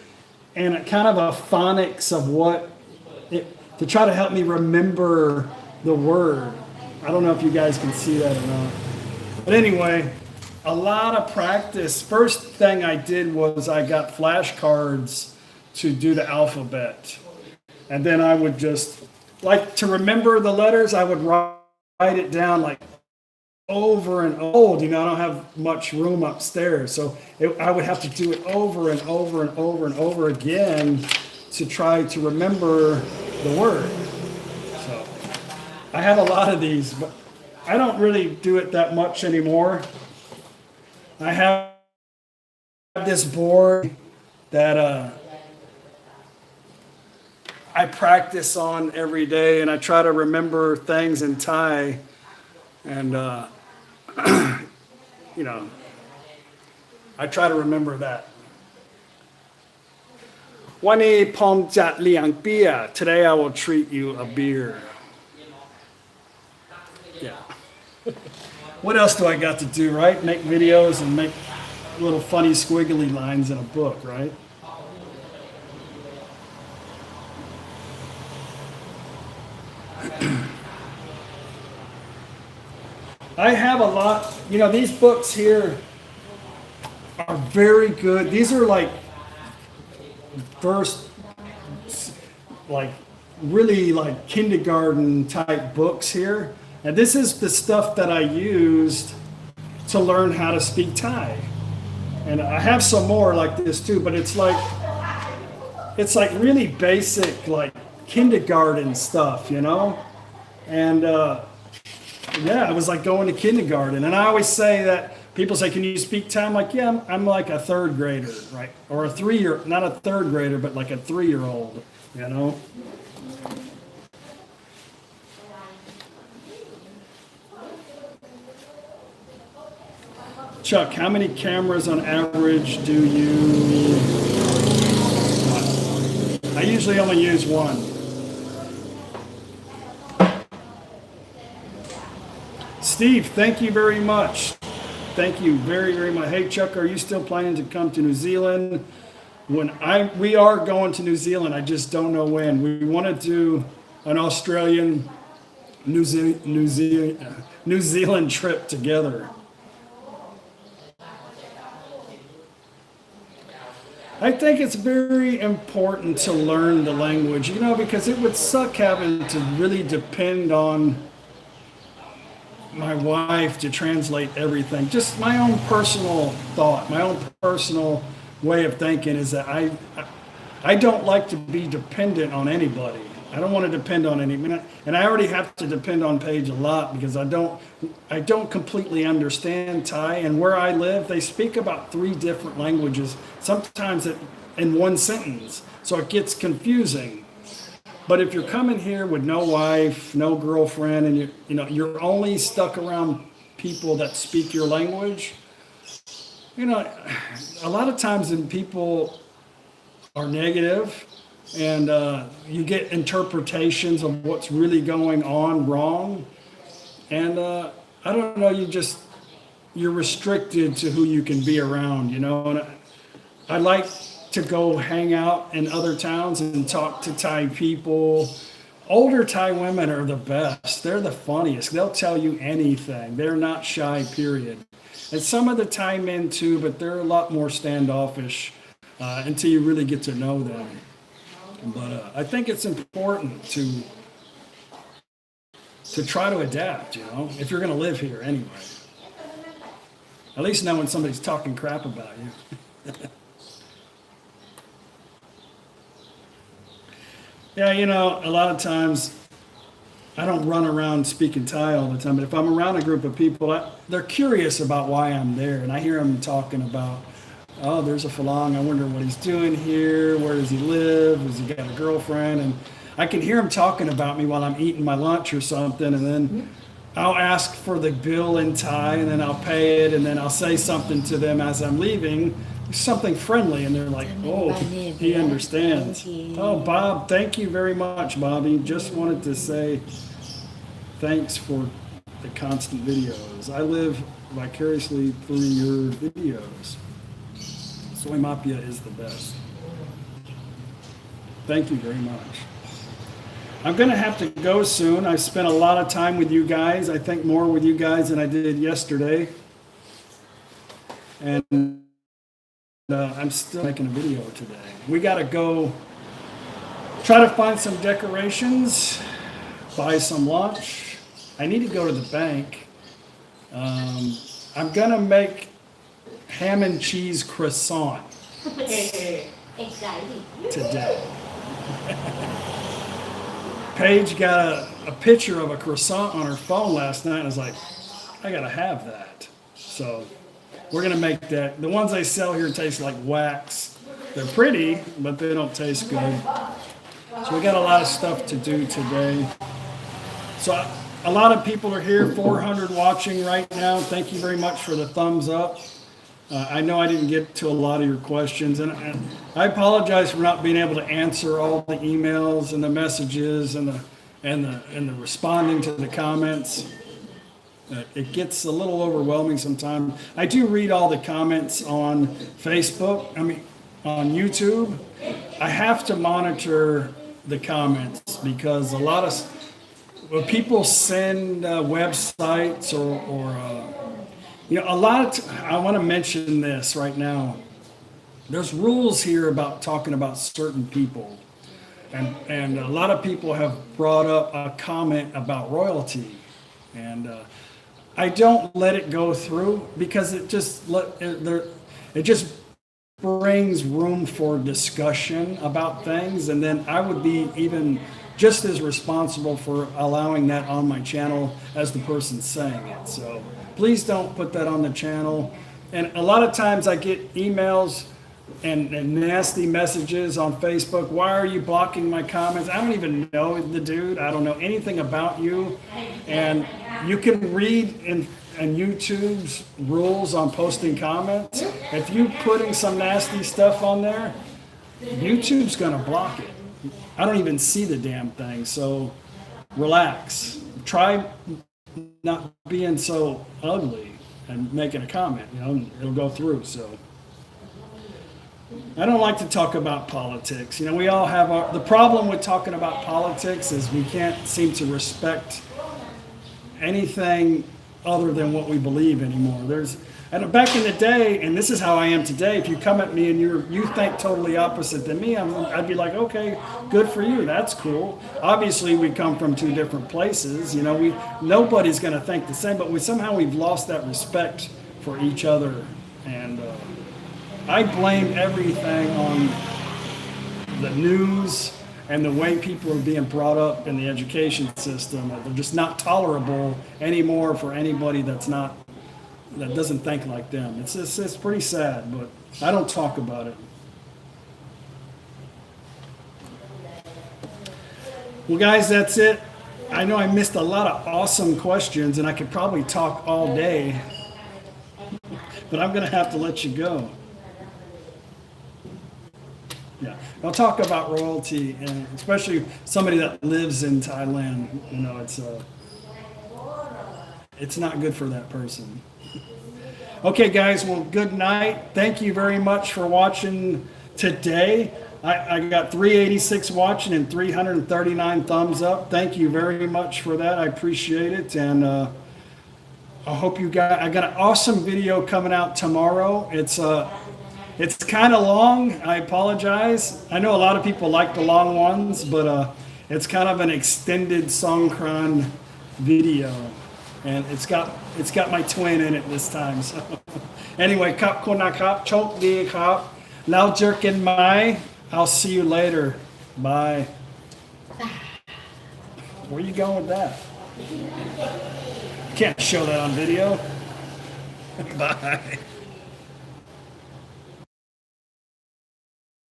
and a kind of a phonics of to try to help me remember the word. I don't know if you guys can see that or not. But anyway, a lot of practice. First thing I did was I got flashcards to do the alphabet. And then I would just, like to remember the letters, I would write it down like over and over. I don't have much room upstairs. So I would have to do it over and over and over and over again to try to remember the word. So I have a lot of these, but I don't really do it that much anymore. I have this board that I practice on every day, and I try to remember things in Thai, and I try to remember that. วันนี้ผมจะเลี้ยงเบียร์ Today I will treat you a beer. Yeah. What else do I got to do, right? Make videos and make little funny squiggly lines in a book, right? I have a lot, these books here are very good. These are like really like kindergarten type books here. And this is the stuff that I used to learn how to speak Thai. And I have some more like this too, but it's like really basic, like kindergarten stuff, And Yeah, it was like going to kindergarten. And I always say that people say, "Can you speak Thai?" I'm like, "Yeah, I'm like a third grader, right? Or a 3-year, not a third grader, but like a 3-year-old, you know?" Chuck, how many cameras on average do you? I usually only use one. Steve, thank you very much. Thank you very, very much. Hey, Chuck, are you still planning to come to New Zealand? We are going to New Zealand. I just don't know when. We want to do an Australian New Zealand trip together. I think it's very important to learn the language, you know, because it would suck having to really depend on my wife to translate everything. Just my own personal thought, my own personal way of thinking is that I don't like to be dependent on anybody. I don't want to depend on anyone, and I already have to depend on Paige a lot because I don't completely understand Thai, and where I live, they speak about 3 different languages, sometimes in one sentence, so it gets confusing. But if you're coming here with no wife, no girlfriend, and you're only stuck around people that speak your language, you know, a lot of times when people are negative and you get interpretations of what's really going on wrong, and I don't know, you're restricted to who you can be around, you know. And I like to go hang out in other towns and talk to Thai people. Older Thai women are the best. They're the funniest. They'll tell you anything. They're not shy, period. And some of the Thai men too, but they're a lot more standoffish until you really get to know them. But I think it's important to try to adapt, you know, if you're going to live here anyway. At least know when somebody's talking crap about you. Yeah, you know, a lot of times I don't run around speaking Thai all the time, but if I'm around a group of people, they're curious about why I'm there. And I hear them talking about, "Oh, there's a Falang. I wonder what he's doing here. Where does he live? Has he got a girlfriend?" And I can hear them talking about me while I'm eating my lunch or something. And then I'll ask for the bill in Thai, and then I'll pay it. And then I'll say something to them as I'm leaving, something friendly. And they're like, "Oh, he understands." Oh, Bob, thank you very much, Bobby. Just wanted to say thanks for the constant videos. I live vicariously through your videos. Soy Mafia is the best. Thank you very much. I'm going to have to go soon. I spent a lot of time with you guys. I think more with you guys than I did yesterday. And I'm still making a video today. We got to go try to find some decorations, buy some lunch. I need to go to the bank. I'm going to make ham and cheese croissant Exciting. today. Paige got a picture of a croissant on her phone last night, and I was like, I gotta have that. So we're gonna make that. The ones they sell here taste like wax. They're pretty, but they don't taste good. So we got a lot of stuff to do today. So a lot of people are here, 400 watching right now. Thank you very much for the thumbs up. I know I didn't get to a lot of your questions, and I apologize for not being able to answer all the emails and the messages and the responding to the comments. It gets a little overwhelming sometimes. I do read all the comments on Facebook. I mean, on YouTube. I have to monitor the comments because a lot of people send websites or a lot of I want to mention this right now. There's rules here about talking about certain people, and a lot of people have brought up a comment about royalty, and I don't let it go through because it just brings room for discussion about things, and then I would be even just as responsible for allowing that on my channel as the person saying it. So please don't put that on the channel. And a lot of times I get emails and nasty messages on Facebook. Why are you blocking my comments? I don't even know the dude. I don't know anything about you. And you can read in YouTube's rules on posting comments. If you're putting some nasty stuff on there, YouTube's gonna block it. I don't even see the damn thing, so relax. Try not being so ugly and making a comment, you know, it'll go through. So I don't like to talk about politics. You know, we all have the problem with talking about politics is we can't seem to respect anything other than what we believe anymore. And back in the day, and this is how I am today, if you come at me and you think totally opposite than me, I'd be like, okay, good for you, that's cool. Obviously, we come from two different places. You know, nobody's going to think the same, but we've lost that respect for each other. And I blame everything on the news and the way people are being brought up in the education system. They're just not tolerable anymore for anybody that doesn't think like them. It's pretty sad, but I don't talk about it. Well, guys, that's it. I know I missed a lot of awesome questions, and I could probably talk all day, but I'm going to have to let you go. Yeah, I'll talk about royalty, and especially somebody that lives in Thailand. You know, it's not good for that person. Okay, guys, well, good night. Thank you very much for watching today. I got 386 watching and 339 thumbs up. Thank you very much for that. I appreciate it. And I hope I got an awesome video coming out tomorrow. It's kind of long. I apologize. I know a lot of people like the long ones, but it's kind of an extended Songkran video. And it's got my twin in it this time. So anyway, kap kuna kap, chok di kap, lao jerkin mai. I'll see you later. Bye. Where you going with that? Can't show that on video. Bye.